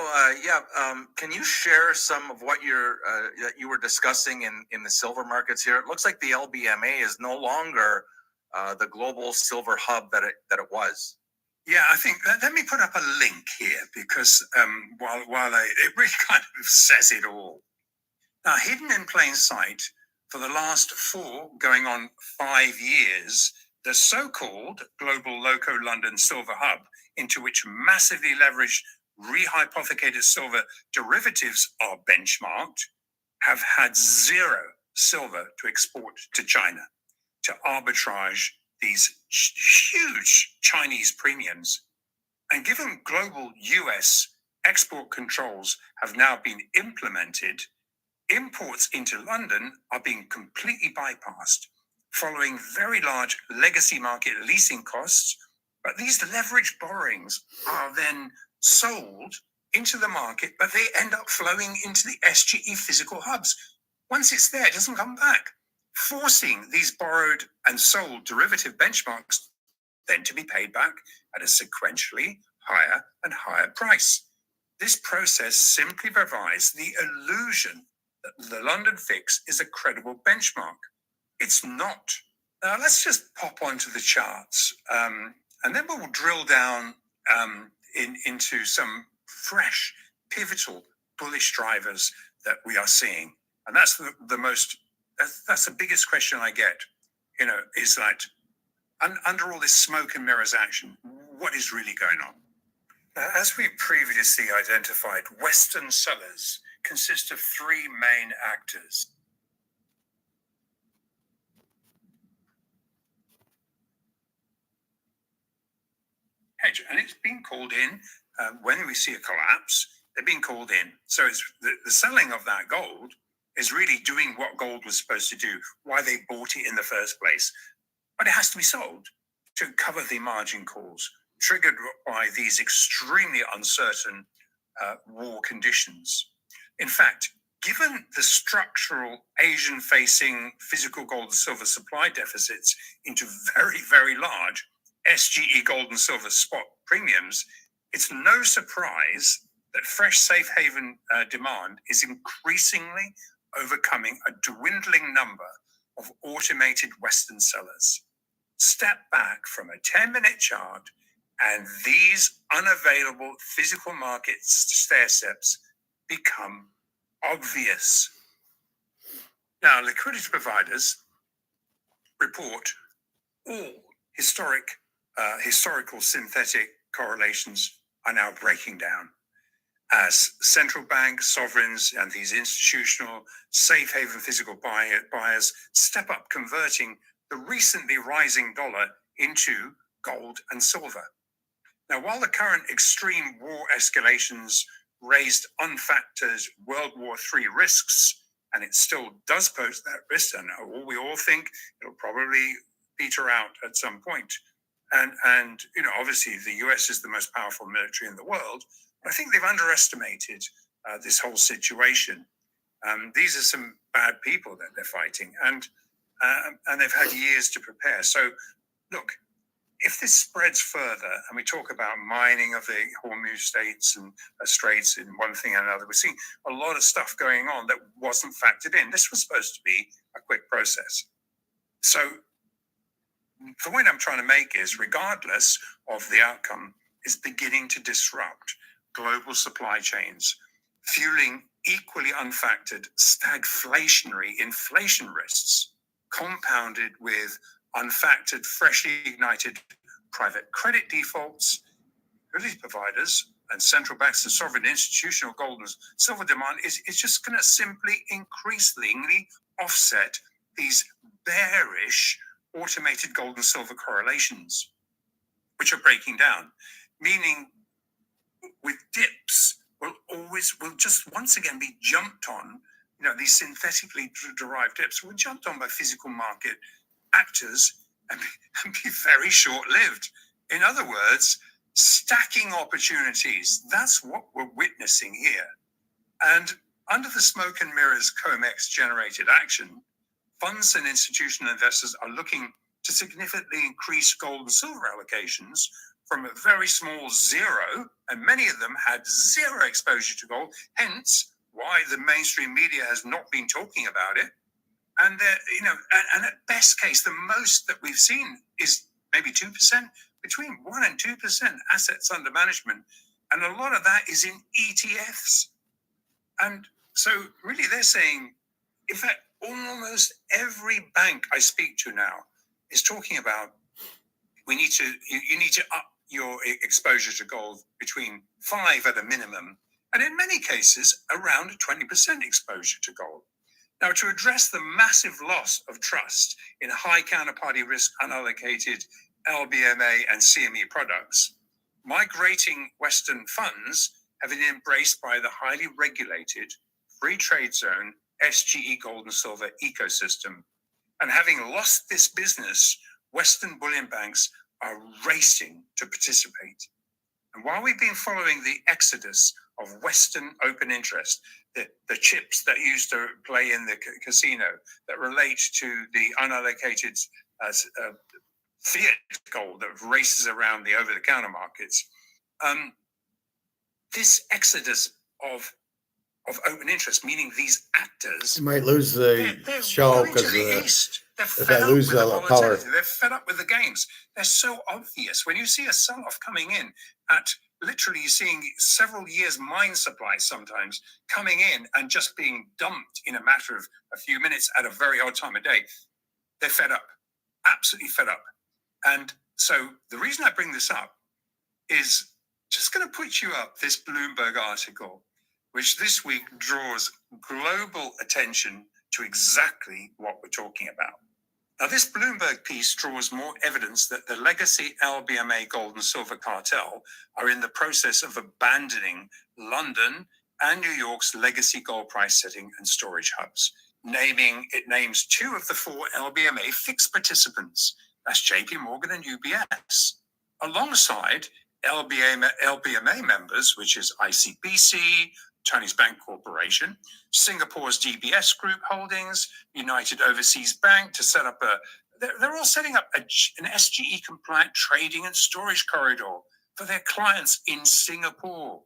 can you share some of what that you were discussing in the silver markets here? It looks like the LBMA is no longer the global silver hub that it was. Yeah, I think let me put up a link here because it really kind of says it all. Now, hidden in plain sight for the last 4 going on 5 years, the so-called global loco London silver hub, into which massively leveraged rehypothecated silver derivatives are benchmarked, have had 0 silver to export to China to arbitrage these huge Chinese premiums. And given global US export controls have now been implemented, imports into London are being completely bypassed, following very large legacy market leasing costs. But these leveraged borrowings are then sold into the market, but they end up flowing into the SGE physical hubs. Once it's there, it doesn't come back, forcing these borrowed and sold derivative benchmarks then to be paid back at a sequentially higher and higher price. This process simply provides the illusion that the London fix is a credible benchmark. It's not. Now let's just pop onto the charts, and then we'll drill down into some fresh, pivotal, bullish drivers that we are seeing. And that's that's the biggest question I get, is like, under all this smoke and mirrors action, what is really going on? Now, as we previously identified, Western sellers consist of 3 main actors. Hedge, and it's been called in when we see a collapse, they're being called in. So it's the selling of that gold is really doing what gold was supposed to do, why they bought it in the first place. But it has to be sold to cover the margin calls triggered by these extremely uncertain war conditions. In fact, given the structural Asian-facing physical gold and silver supply deficits into very, very large SGE gold and silver spot premiums, it's no surprise that fresh safe haven demand is increasingly overcoming a dwindling number of automated Western sellers. Step back from a 10-minute chart, and these unavailable physical market stair steps become obvious. Now, liquidity providers report all historical synthetic correlations are now breaking down as central banks, sovereigns, and these institutional safe haven physical buyers step up converting the recently rising dollar into gold and silver. Now, while the current extreme war escalations raised unfactored World War III risks, and it still does pose that risk, and we all think it'll probably peter out at some point. And obviously the US is the most powerful military in the world. I think they've underestimated this whole situation. These are some bad people that they're fighting, and they've had years to prepare. So, look, if this spreads further, and we talk about mining of the Hormuz states and straits in one thing and another, we're seeing a lot of stuff going on that wasn't factored in. This was supposed to be a quick process. So, the point I'm trying to make is, regardless of the outcome, is beginning to disrupt global supply chains, fueling equally unfactored stagflationary inflation risks, compounded with unfactored, freshly ignited private credit defaults. Liquidity providers and central banks and sovereign institutional gold and silver demand is just going to simply increasingly offset these bearish automated gold and silver correlations, which are breaking down, meaning with dips will just once again be jumped on. These synthetically derived dips will be jumped on by physical market actors and be very short-lived. In other words, stacking opportunities. That's what we're witnessing here. And under the smoke and mirrors comex generated action, funds and institutional investors are looking to significantly increase gold and silver allocations from a very small zero, and many of them had zero exposure to gold, hence why the mainstream media has not been talking about it. And and at best case, the most that we've seen is maybe 2%, between 1% and 2% assets under management, and a lot of that is in ETFs. And so, really, they're saying, in fact, almost every bank I speak to now is talking about you need to up your exposure to gold between 5 at a minimum, and in many cases around 20% exposure to gold. Now, to address the massive loss of trust in high counterparty risk unallocated LBMA and CME products, migrating Western funds have been embraced by the highly regulated free trade zone SGE gold and silver ecosystem. And having lost this business, Western bullion banks are racing to participate. And while we've been following the exodus of Western open interest, the chips that used to play in the casino that relate to the unallocated fiat gold that races around the over-the-counter markets, this exodus of open interest, meaning these actors, You might lose the they're show going to because the east. They're if fed I up lose with the the power. volatility. They're fed up with the games. They're so obvious. When you see a sell-off coming in at literally, you're seeing several years' mine supply sometimes coming in and just being dumped in a matter of a few minutes at a very odd time of day. They're fed up, absolutely fed up. And so the reason I bring this up is just going to put you up this Bloomberg article, which this week draws global attention to exactly what we're talking about. Now, this Bloomberg piece draws more evidence that the legacy LBMA gold and silver cartel are in the process of abandoning London and New York's legacy gold price setting and storage hubs. It names 2 of the 4 LBMA fixed participants. That's JP Morgan and UBS, alongside LBMA members, which is ICBC, Chinese Bank Corporation, Singapore's DBS Group Holdings, United Overseas Bank, to set up They're all setting up an SGE compliant trading and storage corridor for their clients in Singapore.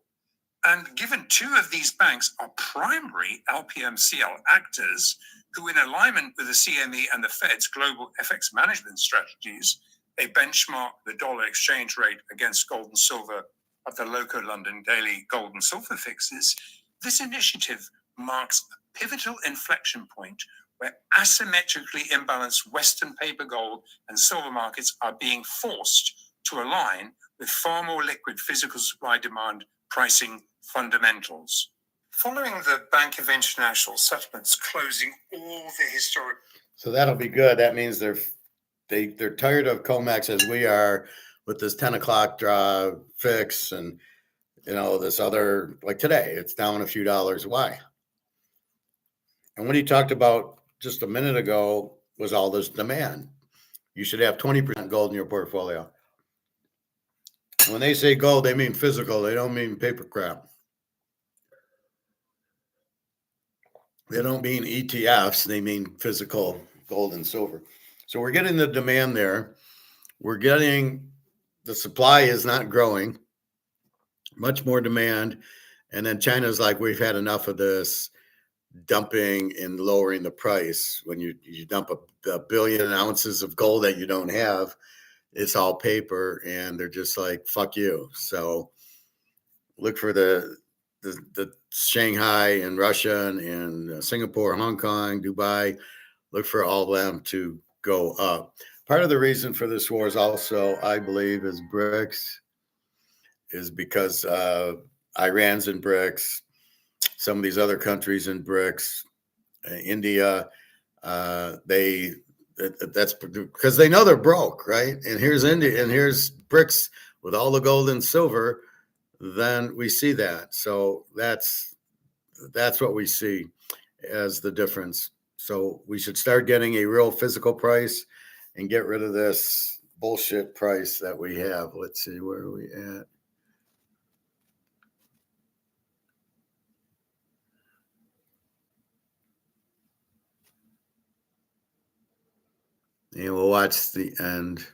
And given two of these banks are primary LPMCL actors who, in alignment with the CME and the Fed's global FX management strategies, they benchmark the dollar exchange rate against gold and silver at the local London daily gold and silver fixes. This initiative marks a pivotal inflection point where asymmetrically imbalanced Western paper gold and silver markets are being forced to align with far more liquid physical supply demand pricing fundamentals. Following the Bank of International Settlements closing all the historic. So that'll be good. That means they're tired of comex as we are with this 10 o'clock draw fix and this other, like today, it's down a few dollars. Why? And what he talked about just a minute ago was all this demand. You should have 20% gold in your portfolio. When they say gold, they mean physical. They don't mean paper crap. They don't mean ETFs. They mean physical gold and silver. So we're getting the demand there. We're getting the supply is not growing. Much more demand. And then China's like, we've had enough of this dumping and lowering the price. When you dump a billion ounces of gold that you don't have, it's all paper, and they're just like, fuck you. So look for the Shanghai and Russia and Singapore, Hong Kong, Dubai, look for all of them to go up. Part of the reason for this war is also, I believe, is BRICS, is because Iran's in BRICS, some of these other countries in BRICS, India, that's because they know they're broke, right? And here's India, and here's BRICS with all the gold and silver. Then we see that. So that's what we see as the difference. So we should start getting a real physical price and get rid of this bullshit price that we have. Let's see, where are we at? And we'll watch the end.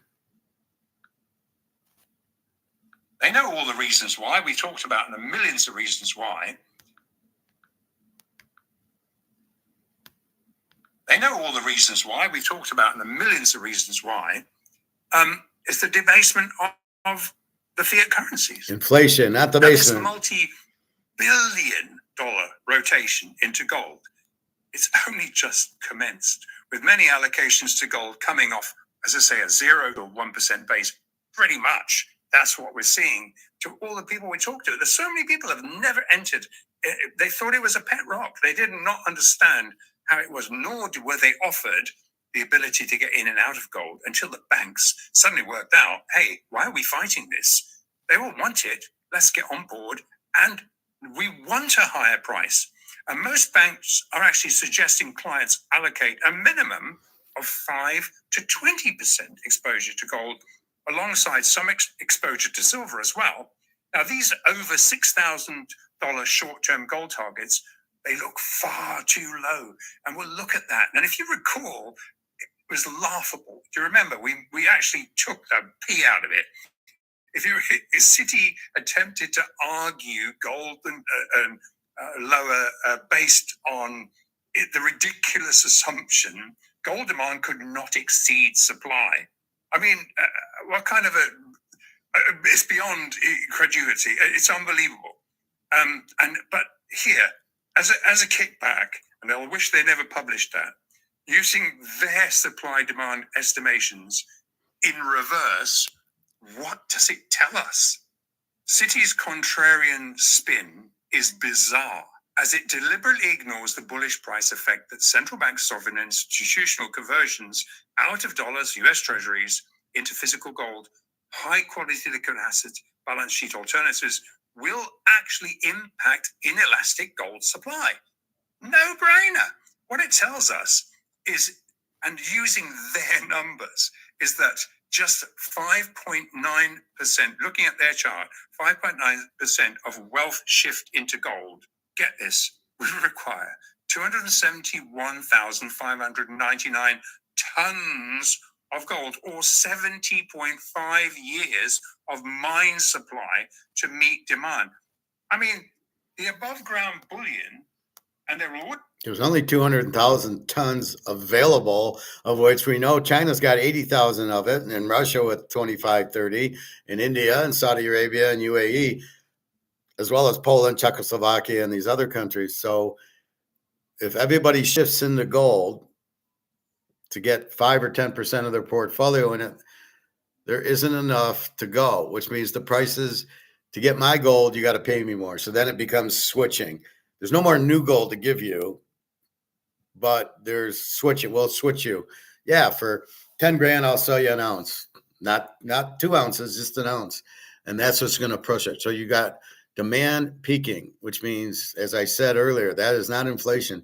They know all the reasons why. We talked about the millions of reasons why. They know all the reasons why. We talked about the millions of reasons why. It's the debasement of the fiat currencies. Inflation, not the This basement. multi-billion-dollar rotation into gold, it's only just commenced, with many allocations to gold coming off, as I say, a 0 to 1% base. Pretty much that's what we're seeing to all the people we talked to. There's so many people have never entered. They thought it was a pet rock. They did not understand how it was, nor were they offered the ability to get in and out of gold until the banks suddenly worked out, hey, why are we fighting this? They all want it. Let's get on board. And we want a higher price. And most banks are actually suggesting clients allocate a minimum of 5 to 20% exposure to gold, alongside some exposure to silver as well. Now, these over $6,000 short-term gold targets, they look far too low. And we'll look at that. And if you recall, it was laughable. Do you remember? We actually took the P out of it. If Citi attempted to argue gold and lower based on the ridiculous assumption gold demand could not exceed supply. I mean, what kind of it's beyond credulity. It's unbelievable. But here, as a kickback, and they'll wish they never published that, using their supply demand estimations in reverse, what does it tell us? Citi's contrarian spin is bizarre, as it deliberately ignores the bullish price effect that central bank sovereign and institutional conversions out of dollars, US treasuries, into physical gold, high quality liquid assets, balance sheet alternatives will actually impact inelastic gold supply. No brainer. What it tells us is, and using their numbers, is that just 5.9%, looking at their chart, 5.9% of wealth shift into gold, get this, would require $271,599 tons of gold, or 70.5 years of mine supply to meet demand. I mean, the above ground bullion, and they're all. There's only 200,000 tons available, of which we know China's got 80,000 of it, and Russia with 25, 30, and India and Saudi Arabia and UAE, as well as Poland, Czechoslovakia, and these other countries. So if everybody shifts into gold to get 5 or 10% of their portfolio in it, there isn't enough to go, which means the prices to get my gold, you got to pay me more. So then it becomes switching. There's no more new gold to give you, but there's switching. We'll switch you. Yeah, for 10 grand, I'll sell you an ounce, not 2 ounces, just an ounce. And that's what's going to push it. So you got demand peaking, which means, as I said earlier, that is not inflation.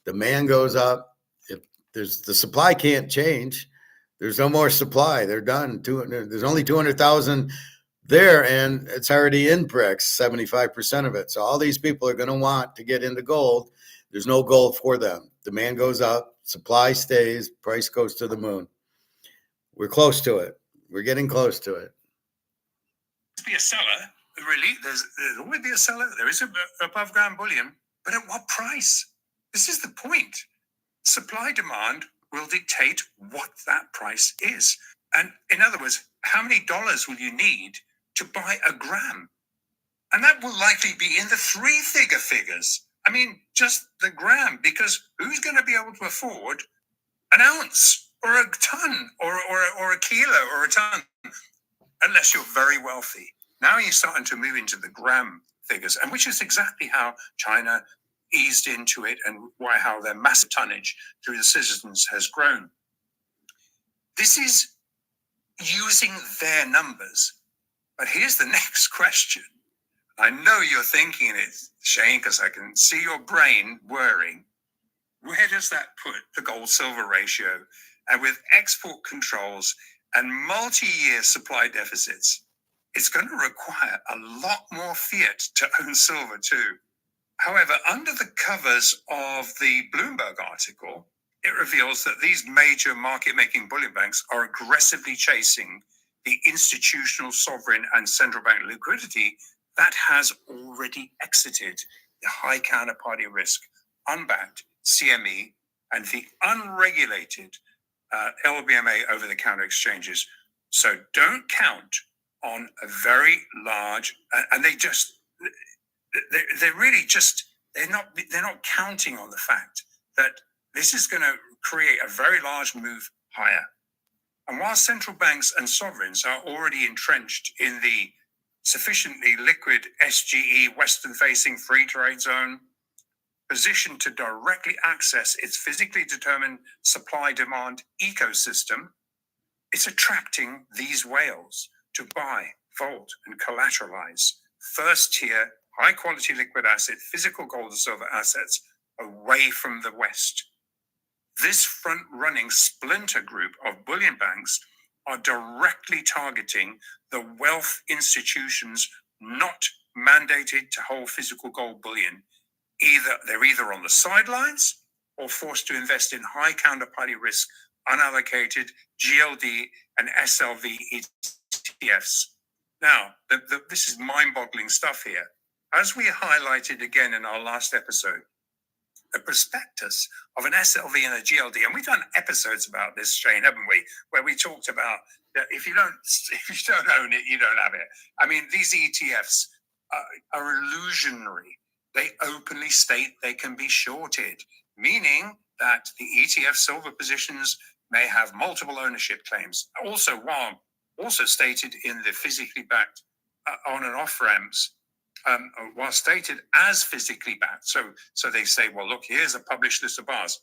Demand goes up. If there's the supply can't change, there's no more supply. They're done. There's only 200,000 there, and it's already in bricks, 75% of it. So all these people are going to want to get into gold. There's no gold for them. Demand goes up, supply stays, price goes to the moon. We're close to it. We're getting close to it. Be a seller, really. There's always be a seller. There is above ground bullion, but at what price? This is the point. Supply demand will dictate what that price is. And in other words, how many dollars will you need to buy a gram? And that will likely be in the 3-figure figures. I mean, just the gram, because who's going to be able to afford an ounce or a ton or a kilo or a ton, unless you're very wealthy? Now you're starting to move into the gram figures, and which is exactly how China eased into it, and how their massive tonnage through the citizens has grown. This is using their numbers. But here's the next question. I know you're thinking it, Shane, because I can see your brain whirring. Where does that put the gold-silver ratio? And with export controls and multi-year supply deficits, it's going to require a lot more fiat to own silver too. However, under the covers of the Bloomberg article, it reveals that these major market-making bullion banks are aggressively chasing the institutional, sovereign, and central bank liquidity that has already exited the high counterparty risk, unbacked CME, and the unregulated LBMA over-the-counter exchanges. So don't count on a very large, and they're not counting on the fact that this is going to create a very large move higher. And while central banks and sovereigns are already entrenched in the sufficiently liquid SGE, Western-facing free trade zone, positioned to directly access its physically determined supply-demand ecosystem, it's attracting these whales to buy, vault, and collateralize first-tier, high-quality liquid asset, physical gold and silver assets away from the West. This front-running splinter group of bullion banks are directly targeting the wealth institutions not mandated to hold physical gold bullion. They're either on the sidelines or forced to invest in high counterparty risk, unallocated GLD and SLV ETFs. Now, this is mind-boggling stuff here. As we highlighted again in our last episode, the prospectus of an SLV and a GLD, and we've done episodes about this, Shane, haven't we? Where we talked about that if you don't own it, you don't have it. I mean, these ETFs are illusionary. They openly state they can be shorted, meaning that the ETF silver positions may have multiple ownership claims. Also stated in the physically backed on and off ramps, while stated as physically backed. So they say, well, look, here's a published list of bars.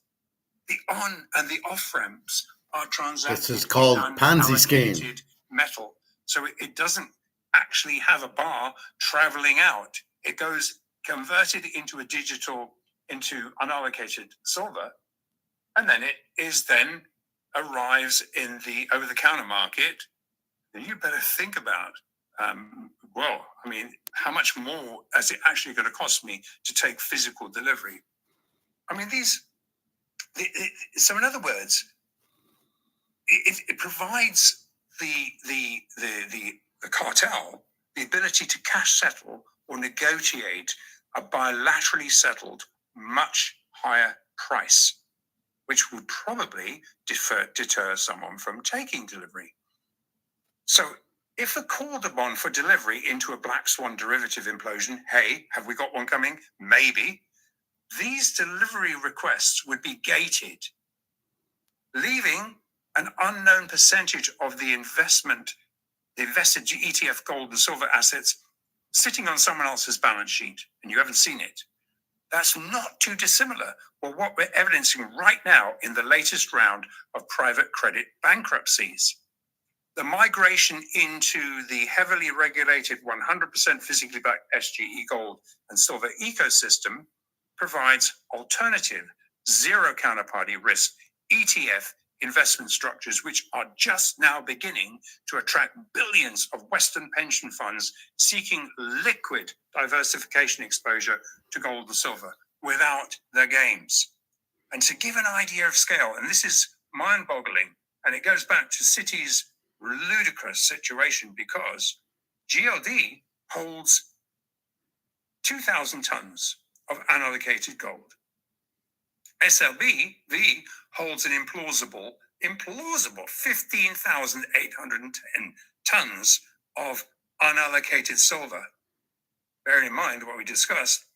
The on and the off ramps are transacted. This is called Ponzi scheme. Metal. So it doesn't actually have a bar traveling out. It goes converted into a digital, into unallocated silver. And then it arrives in the over-the-counter market. And you better think about, how much more is it actually going to cost me to take physical delivery? I mean, so in other words, it provides the cartel the ability to cash settle or negotiate a bilaterally settled much higher price, which would probably deter someone from taking delivery. So if a called upon for delivery into a black swan derivative implosion, hey, have we got one coming? Maybe. These delivery requests would be gated, leaving an unknown percentage of the invested ETF gold and silver assets sitting on someone else's balance sheet, and you haven't seen it. That's not too dissimilar from what we're evidencing right now in the latest round of private credit bankruptcies. The migration into the heavily regulated 100% physically backed SGE gold and silver ecosystem provides alternative, zero counterparty risk ETF investment structures, which are just now beginning to attract billions of Western pension funds seeking liquid diversification exposure to gold and silver without their games. And to give an idea of scale, and this is mind-boggling, and it goes back to Citi's ludicrous situation because GLD holds 2,000 tons of unallocated gold. SLB holds an implausible 15,810 tons of unallocated silver. Bearing in mind what we discussed,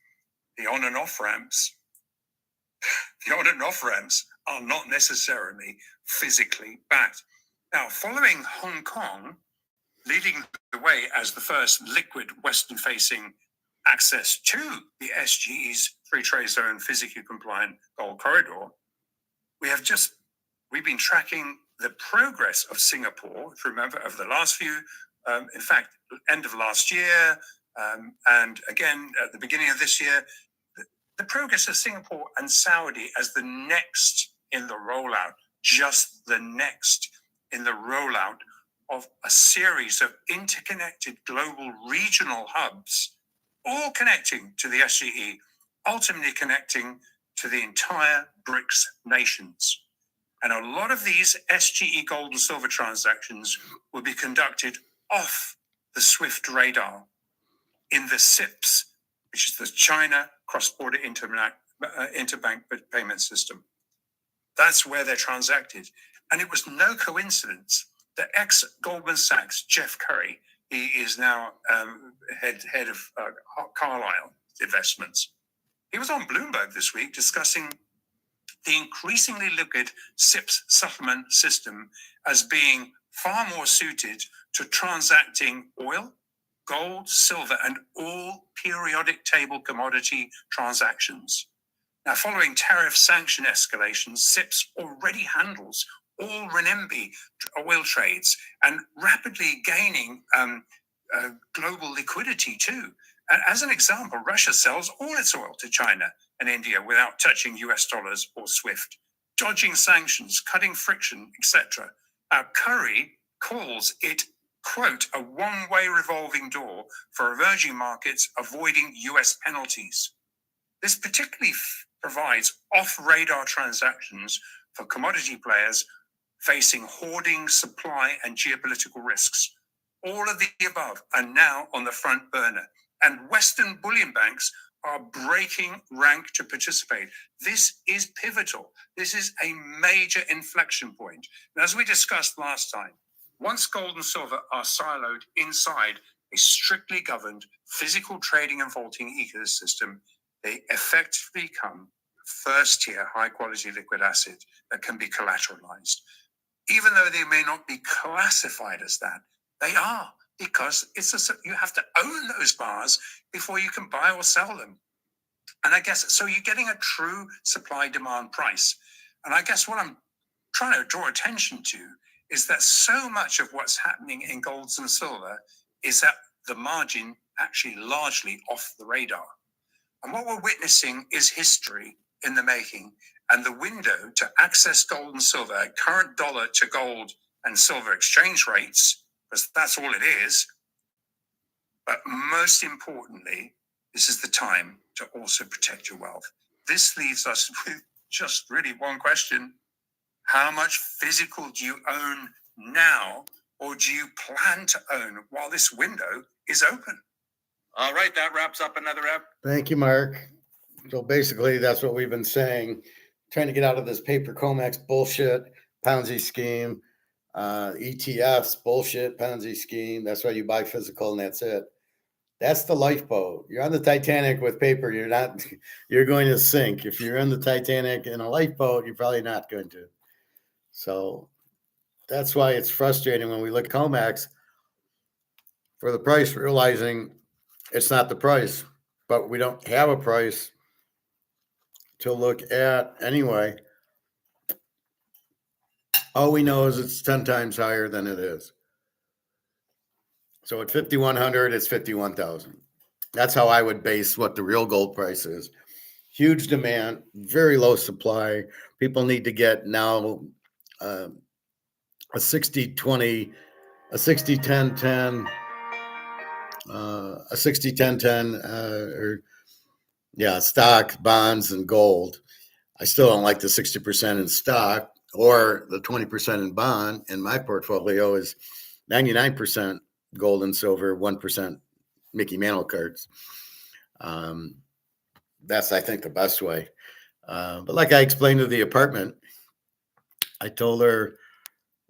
the on and off ramps are not necessarily physically backed. Now, following Hong Kong leading the way as the first liquid Western-facing access to the SGE's free trade zone physically compliant gold corridor, we've been tracking the progress of Singapore, if you remember, over the last few, in fact, end of last year, and again at the beginning of this year, the progress of Singapore and Saudi as the next in the rollout, just the next in the rollout of a series of interconnected global regional hubs, all connecting to the SGE, ultimately connecting to the entire BRICS nations. And a lot of these SGE gold and silver transactions will be conducted off the SWIFT radar in the CIPS, which is the China Cross-Border Interbank Payment System. That's where they're transacted. And it was no coincidence that ex-Goldman Sachs, Jeff Curry, he is now head of Carlyle Investments. He was on Bloomberg this week discussing the increasingly liquid CIPS settlement system as being far more suited to transacting oil, gold, silver, and all periodic table commodity transactions. Now, following tariff sanction escalations, CIPS already handles all renminbi oil trades and rapidly gaining global liquidity too. And as an example, Russia sells all its oil to China and India without touching US dollars or SWIFT, dodging sanctions, cutting friction, etc. Curry calls it, quote, a one-way revolving door for emerging markets avoiding US penalties. This particularly provides off-radar transactions for commodity players facing hoarding, supply, and geopolitical risks. All of the above are now on the front burner, and Western bullion banks are breaking rank to participate. This is pivotal. This is a major inflection point. And as we discussed last time, once gold and silver are siloed inside a strictly governed physical trading and vaulting ecosystem, they effectively become first-tier, high-quality liquid asset that can be collateralized. Even though they may not be classified as that, they are, because you have to own those bars before you can buy or sell them. And I guess, so you're getting a true supply-demand price. And I guess what I'm trying to draw attention to is that so much of what's happening in golds and silver is at the margin, actually largely off the radar. And what we're witnessing is history in the making, and the window to access gold and silver at current dollar to gold and silver exchange rates, because that's all it is. But most importantly, this is the time to also protect your wealth. This leaves us with just really one question. How much physical do you own now, or do you plan to own while this window is open? All right, that wraps up another app. Thank you, Mark. So basically, that's what we've been saying, trying to get out of this paper comex bullshit, Ponzi scheme, ETFs, bullshit, Ponzi scheme. That's why you buy physical and that's it. That's the lifeboat. You're on the Titanic with paper. You're not, you're going to sink. If you're in the Titanic in a lifeboat, you're probably not going to. So that's why it's frustrating when we look at comex for the price, realizing it's not the price, but we don't have a price to look at anyway. All we know is it's 10 times higher than it is. So at 5,100, it's 51,000. That's how I would base what the real gold price is. Huge demand, very low supply. People need to get now a 60-20, a 60-10-10, a 60-10-10, or yeah, stock, bonds, and gold. I still don't like the 60% in stock or the 20% in bond. And my portfolio is 99% gold and silver, 1% Mickey Mantle cards. That's, I think, the best way. But like I explained to the apartment, I told her,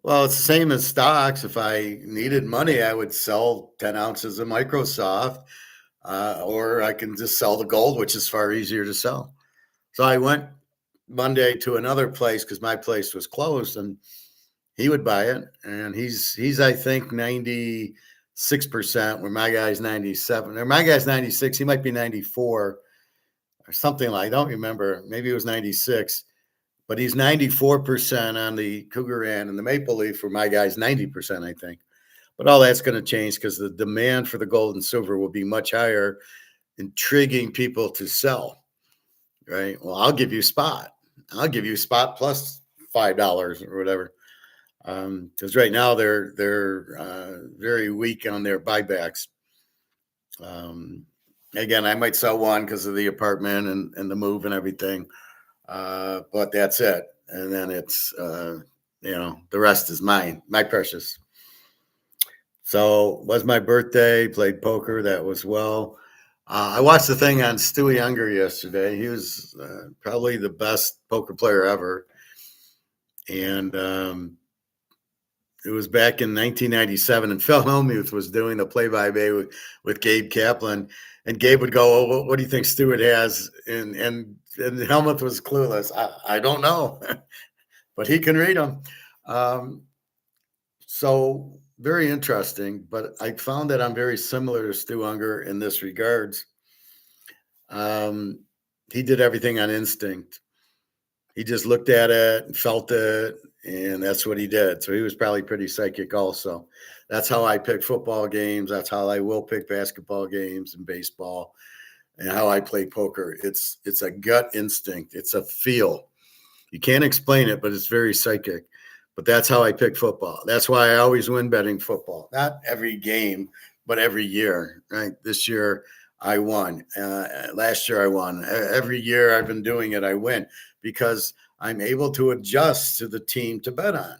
well, it's the same as stocks. If I needed money, I would sell 10 ounces of Microsoft, or I can just sell the gold, which is far easier to sell. So I went Monday to another place because my place was closed, and he would buy it. And he's I think 96%, where my guy's 97, or my guy's 96. He might be 94 or something like. I don't remember. Maybe it was 96, but he's 94% on the Cougar and the Maple Leaf, where my guy's 90%, I think. But all that's going to change because the demand for the gold and silver will be much higher, intriguing people to sell. Right. Well, I'll give you spot. I'll give you spot plus $5 or whatever. Because right now they're very weak on their buybacks. Again, I might sell one because of the apartment and the move and everything. But that's it. And then it's the rest is mine, my precious. So it was my birthday, played poker. That was well. I watched the thing on Stewie Younger yesterday. He was probably the best poker player ever. And it was back in 1997, and Phil Hellmuth was doing the play-by-play with Gabe Kaplan. And Gabe would go, "Oh, what do you think Stewart has?" And Hellmuth was clueless. I don't know, but he can read them. So very interesting. But I found that I'm very similar to Stu Unger in this regards. He did everything on instinct. He just looked at it and felt it, and that's what he did. So he was probably pretty psychic also. That's how I pick football games. That's how I will pick basketball games and baseball, and how I play poker. It's a gut instinct. It's a feel. You can't explain it, but it's very psychic. But that's how I pick football. That's why I always win betting football. Not every game, but every year. Right? This year I won. Last year I won. Every year I've been doing it, I win because I'm able to adjust to the team to bet on.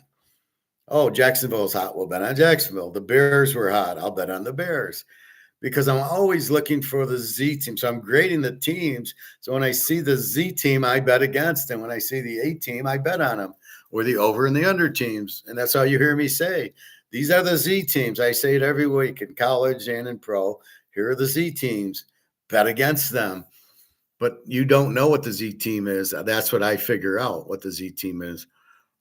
Oh, Jacksonville's hot. We'll bet on Jacksonville. The Bears were hot. I'll bet on the Bears because I'm always looking for the Z team. So I'm grading the teams. So when I see the Z team, I bet against. And when I see the A team, I bet on them, or the over and the under teams. And that's how you hear me say, these are the Z teams. I say it every week in college and in pro. Here are the Z teams. Bet against them. But you don't know what the Z team is. That's what I figure out, what the Z team is.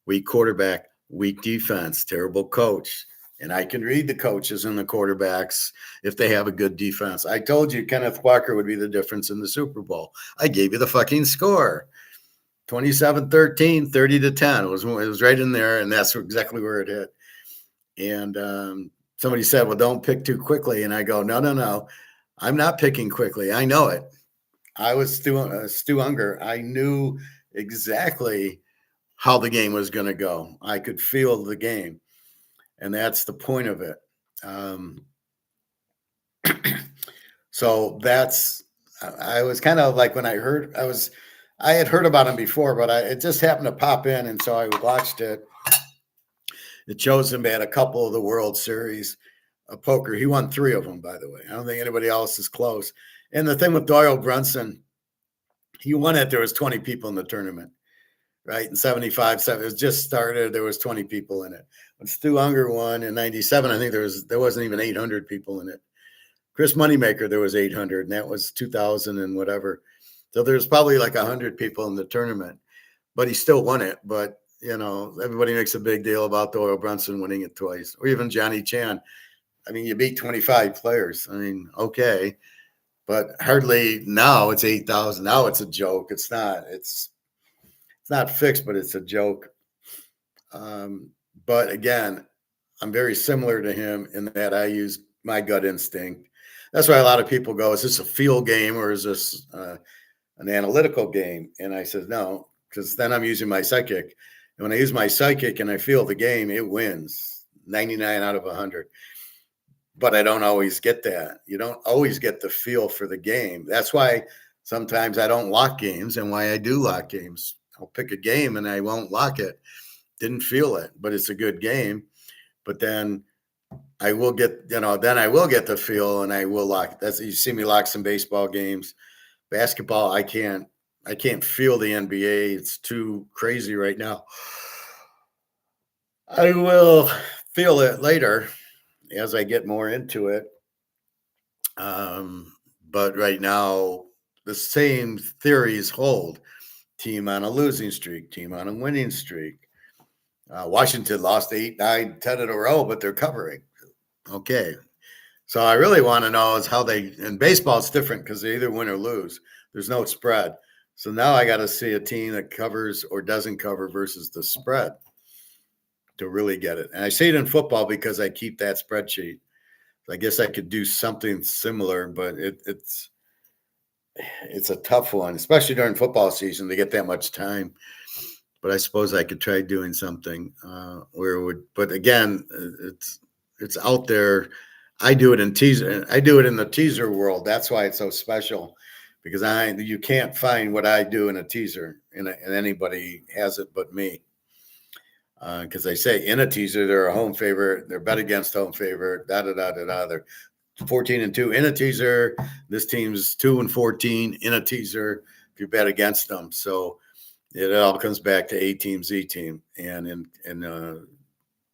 Weak quarterback, weak defense, terrible coach. And I can read the coaches and the quarterbacks if they have a good defense. I told you Kenneth Walker would be the difference in the Super Bowl. I gave you the fucking score. 27-13, 30-10. It was right in there, and that's exactly where it hit. And somebody said, well, don't pick too quickly. And I go, no. I'm not picking quickly. I know it. I was Stu Unger. I knew exactly how the game was going to go. I could feel the game. And that's the point of it. So I was kind of like, when I heard, I had heard about him before, but it just happened to pop in, and so I watched it. It shows him at a couple of the World Series of poker. He won 3 of them, by the way. I don't think anybody else is close. And the thing with Doyle Brunson, he won it. There was 20 people in the tournament, right? In 75, it was just started. There was 20 people in it. When Stu Unger won in 97, I think there wasn't even 800 people in it. Chris Moneymaker, there was 800, and that was 2000 and whatever. So there's probably like 100 people in the tournament, but he still won it. But, everybody makes a big deal about Doyle Brunson winning it twice, or even Johnny Chan. I mean, you beat 25 players. I mean, okay, but hardly now it's 8,000. Now it's a joke. It's not fixed, but it's a joke. But again, I'm very similar to him in that I use my gut instinct. That's why a lot of people go, is this a feel game or is this an analytical game? And I said, no, because then I'm using my psychic. And when I use my psychic and I feel the game, it wins 99 out of 100. But I don't always get that. You don't always get the feel for the game. That's why sometimes I don't lock games and why I do lock games. I'll pick a game and I won't lock it. Didn't feel it, but it's a good game. But then I will get, then I will get the feel and I will lock. You see me lock some baseball games. Basketball, I can't feel the NBA. It's too crazy right now. I will feel it later as I get more into it. But right now, the same theories hold. Team on a losing streak, team on a winning streak. Washington lost 8, 9, 10 in a row, but they're covering. Okay. So I really want to know is how in baseball, it's different because they either win or lose. There's no spread. So now I got to see a team that covers or doesn't cover versus the spread to really get it. And I see it in football because I keep that spreadsheet. I guess I could do something similar, but it's a tough one, especially during football season to get that much time. But I suppose I could try doing something where it would. But again, it's out there. I do it in teaser. I do it in the teaser world. That's why it's so special, because you can't find what I do in a teaser, and anybody has it but me. Because they say in a teaser they're a home favorite, they're bet against home favorite, da da da da da. They're 14-2 in a teaser. This team's 2-14 in a teaser if you bet against them. So it all comes back to A team, Z team, and in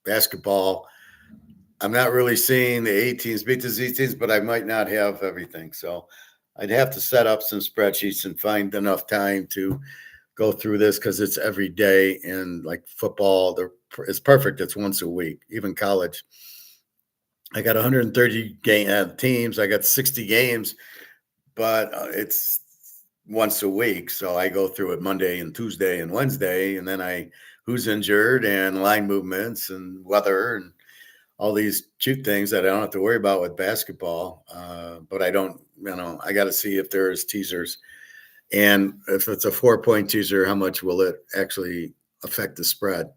basketball, I'm not really seeing the A teams beat the Z teams, but I might not have everything. So I'd have to set up some spreadsheets and find enough time to go through this because it's every day. And like football, it's perfect. It's once a week, even college. I got 130 teams. I got 60 games, but it's once a week. So I go through it Monday and Tuesday and Wednesday, and then who's injured and line movements and weather and all these cute things that I don't have to worry about with basketball. But I don't, I got to see if there's teasers. And if it's a 4-point teaser, how much will it actually affect the spread?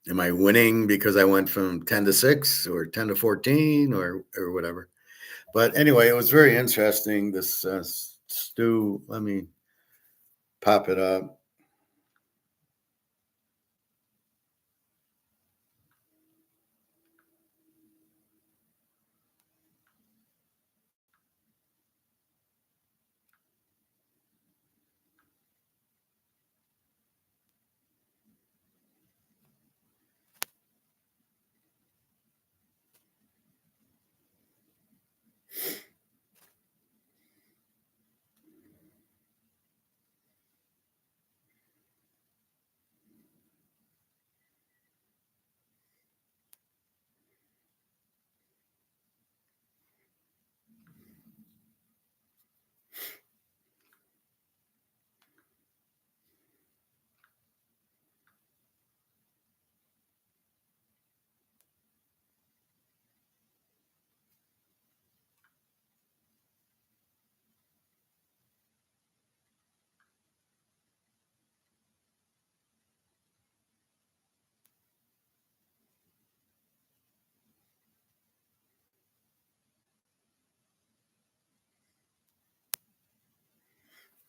Am I winning because I went from 10-6 or 10-14 or whatever? But anyway, it was very interesting. This Stu, let me pop it up.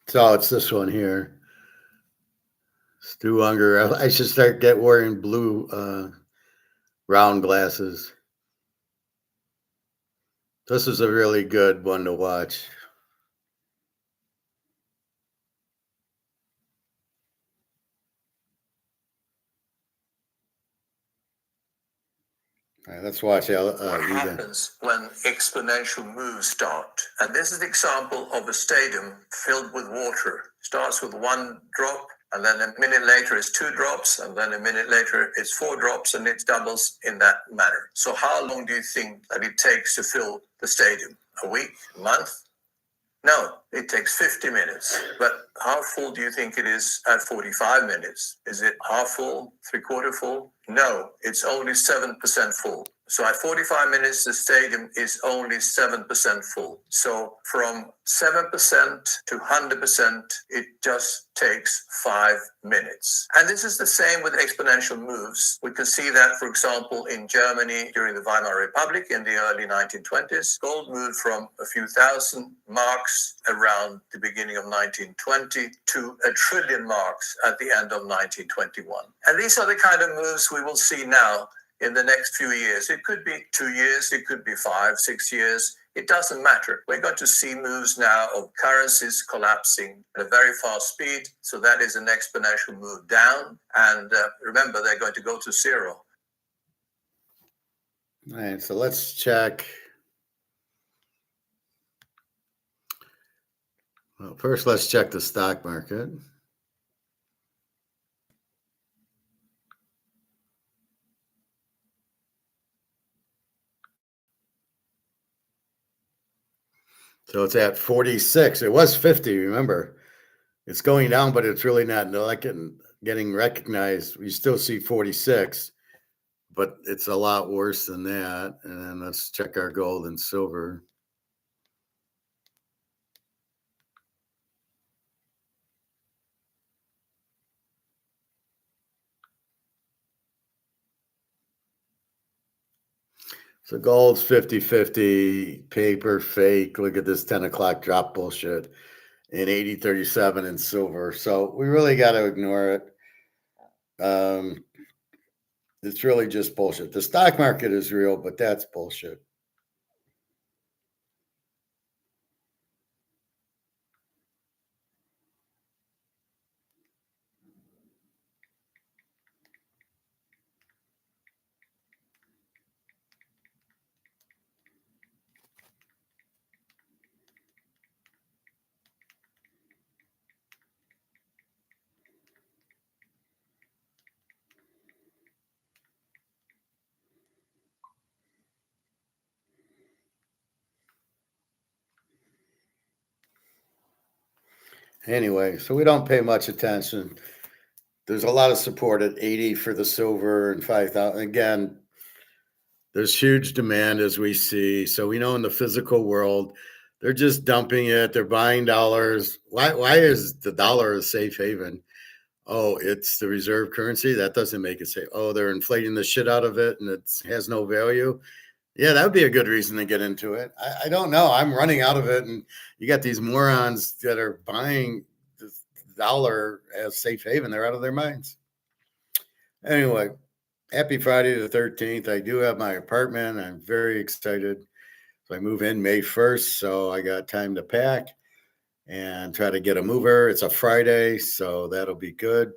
So it's this one here. Stu Unger. I should start wearing blue round glasses. This is a really good one to watch. All right, let's watch what happens when exponential moves start. And this is the example of a stadium filled with water. Starts with one drop, and then a minute later it's 2 drops, and then a minute later it's 4 drops, and it doubles in that manner. So how long do you think that it takes to fill the stadium? A week? A month? No, it takes 50 minutes. But how full do you think it is at 45 minutes? Is it half full, 3/4 full? No, it's only 7% full. So at 45 minutes, the stadium is only 7% full. So from 7% to 100%, it just takes 5 minutes. And this is the same with exponential moves. We can see that, for example, in Germany during the Weimar Republic in the early 1920s, gold moved from a few thousand marks around the beginning of 1920 to 1 trillion marks at the end of 1921. And these are the kind of moves we will see now in the next few years. It could be 2 years, it could be 5, 6 years. It doesn't matter. We're going to see moves now of currencies collapsing at a very fast speed. So that is an exponential move down. And remember, they're going to go to 0. All right, so let's check. Well, first, let's check the stock market. So it's at 46. It was 50, remember. It's going down, but it's really not getting recognized. We still see 46, but it's a lot worse than that. And then let's check our gold and silver. So gold's 50-50, paper fake. Look at this 10 o'clock drop bullshit. And 80-37 in silver. So we really got to ignore it. It's really just bullshit. The stock market is real, but that's bullshit. Anyway, so we don't pay much attention. There's a lot of support at 80 for the silver and 5,000. Again, there's huge demand as we see. So we know in the physical world, they're just dumping it. They're buying dollars. Why is the dollar a safe haven? Oh, it's the reserve currency. That doesn't make it safe. Oh, they're inflating the shit out of it and it has no value. Yeah, that would be a good reason to get into it. I don't know. I'm running out of it. And you got these morons that are buying the dollar as safe haven. They're out of their minds. Anyway, happy Friday the 13th. I do have my apartment. I'm very excited. So I move in May 1st. So I got time to pack and try to get a mover. It's a Friday, so that'll be good.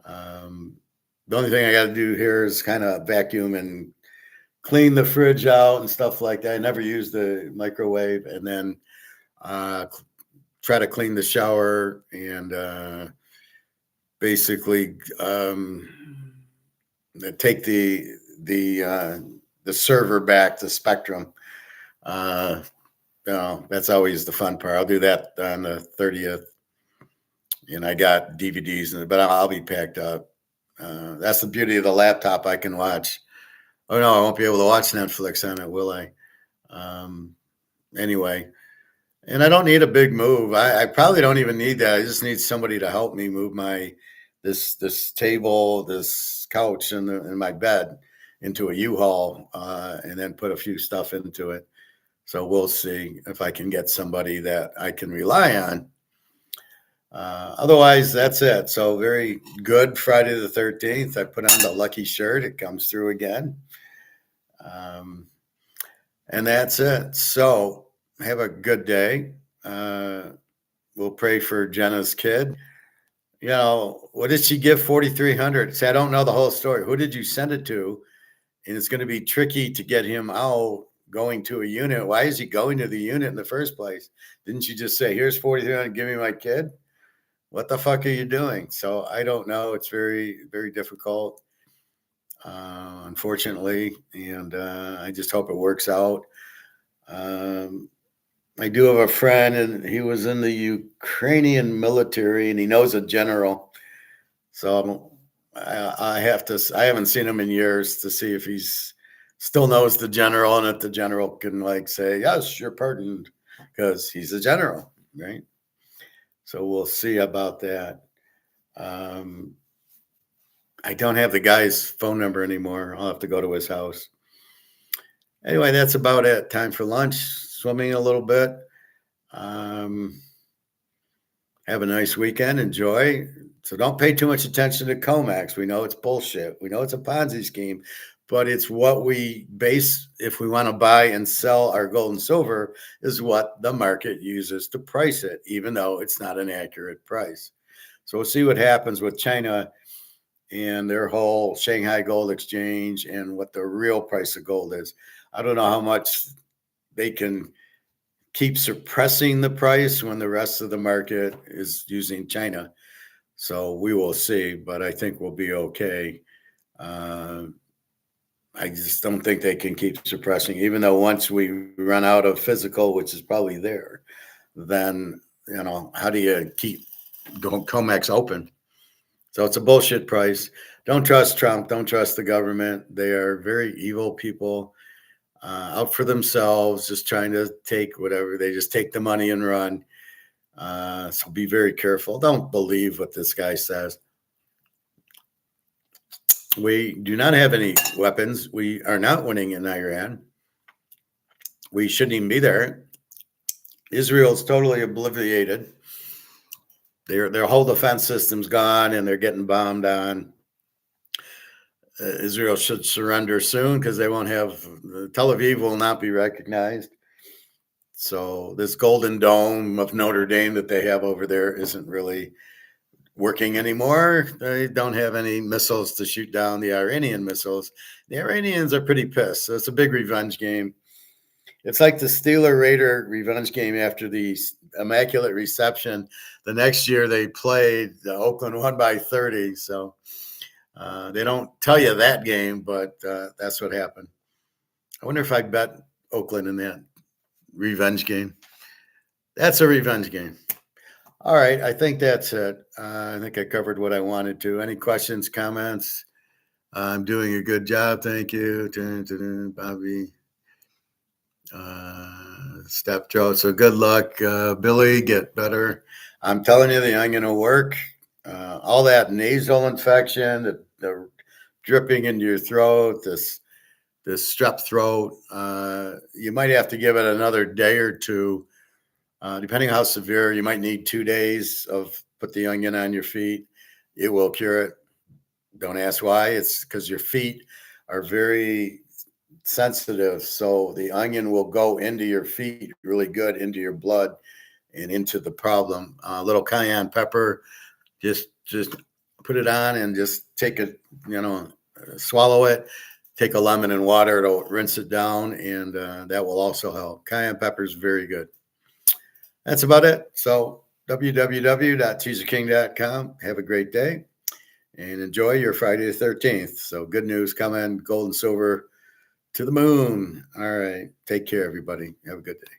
The only thing I got to do here is kind of vacuum and clean the fridge out and stuff like that. I never use the microwave, and then try to clean the shower and basically take the server back to Spectrum. That's always the fun part. I'll do that on the 30th, and I got DVDs, but I'll be packed up. That's the beauty of the laptop. I can watch. Oh no, I won't be able to watch Netflix on it, will I? Anyway, and I don't need a big move. I probably don't even need that. I just need somebody to help me move this table, this couch, and my bed into a U-Haul, and then put a few stuff into it. So we'll see if I can get somebody that I can rely on. Otherwise, that's it. So very good Friday the 13th. I put on the lucky shirt. It comes through again. And that's it. So have a good day. We'll pray for Jenna's kid. You know, what did she give 4,300? Say, I don't know the whole story. Who did you send it to? And it's going to be tricky to get him out going to a unit. Why is he going to the unit in the first place? Didn't you just say, here's 4,300, give me my kid? What the fuck are you doing? So I don't know. It's very, very difficult, unfortunately. And I just hope it works out. I do have a friend, and he was in the Ukrainian military, and he knows a general. So I haven't seen him in years to see if he's still knows the general, and if the general can like say, yes, you're pardoned, because he's a general, right? So we'll see about that. I don't have the guy's phone number anymore. I'll have to go to his house. Anyway, that's about it. Time for lunch, swimming a little bit. Have a nice weekend. Enjoy. So don't pay too much attention to comex. We know it's bullshit. We know it's a Ponzi scheme, but it's what we base if we want to buy and sell our gold and silver is what the market uses to price it, even though it's not an accurate price. So we'll see what happens with China and their whole Shanghai Gold Exchange and what the real price of gold is. I don't know how much they can keep suppressing the price when the rest of the market is using China. So we will see, but I think we'll be okay. I just don't think they can keep suppressing, even though once we run out of physical, which is probably there, then, you know, how do you keep COMEX open? So it's a bullshit price. Don't trust Trump. Don't trust the government. They are very evil people, out for themselves, just trying to take whatever. They just take the money and run. So be very careful. Don't believe what this guy says. We do not have any weapons. We are not winning in Iran. We shouldn't even be there. Israel's totally obliterated. Their whole defense system's gone, and they're getting bombed on. Israel should surrender soon because they won't have Tel Aviv will not be recognized. So this Golden Dome of Notre Dame that they have over there isn't really working anymore. They don't have any missiles to shoot down the Iranian missiles. The Iranians are pretty pissed. So it's a big revenge game. It's like the Steeler Raider revenge game after the Immaculate Reception. The next year they played, Oakland won by 30. So they don't tell you that game, but that's what happened. I wonder if I bet Oakland in that revenge game. That's a revenge game. All right, I think that's it. I think I covered what I wanted to. Any questions, comments? I'm doing a good job. Thank you, Bobby. Step Joe. So good luck, Billy. Get better. I'm telling you, the onion will work. All that nasal infection, the dripping into your throat, this strep throat. You might have to give it another day or two. Depending on how severe, you might need 2 days of put the onion on your feet. It will cure it. Don't ask why. It's because your feet are very sensitive. So the onion will go into your feet really good, into your blood and into the problem. A little cayenne pepper, just put it on and just take it, swallow it. Take a lemon and water. It'll rinse it down, and that will also help. Cayenne pepper is very good. That's about it. So www.teaserking.com. Have a great day and enjoy your Friday the 13th. So good news coming, gold and silver to the moon. All right. Take care, everybody. Have a good day.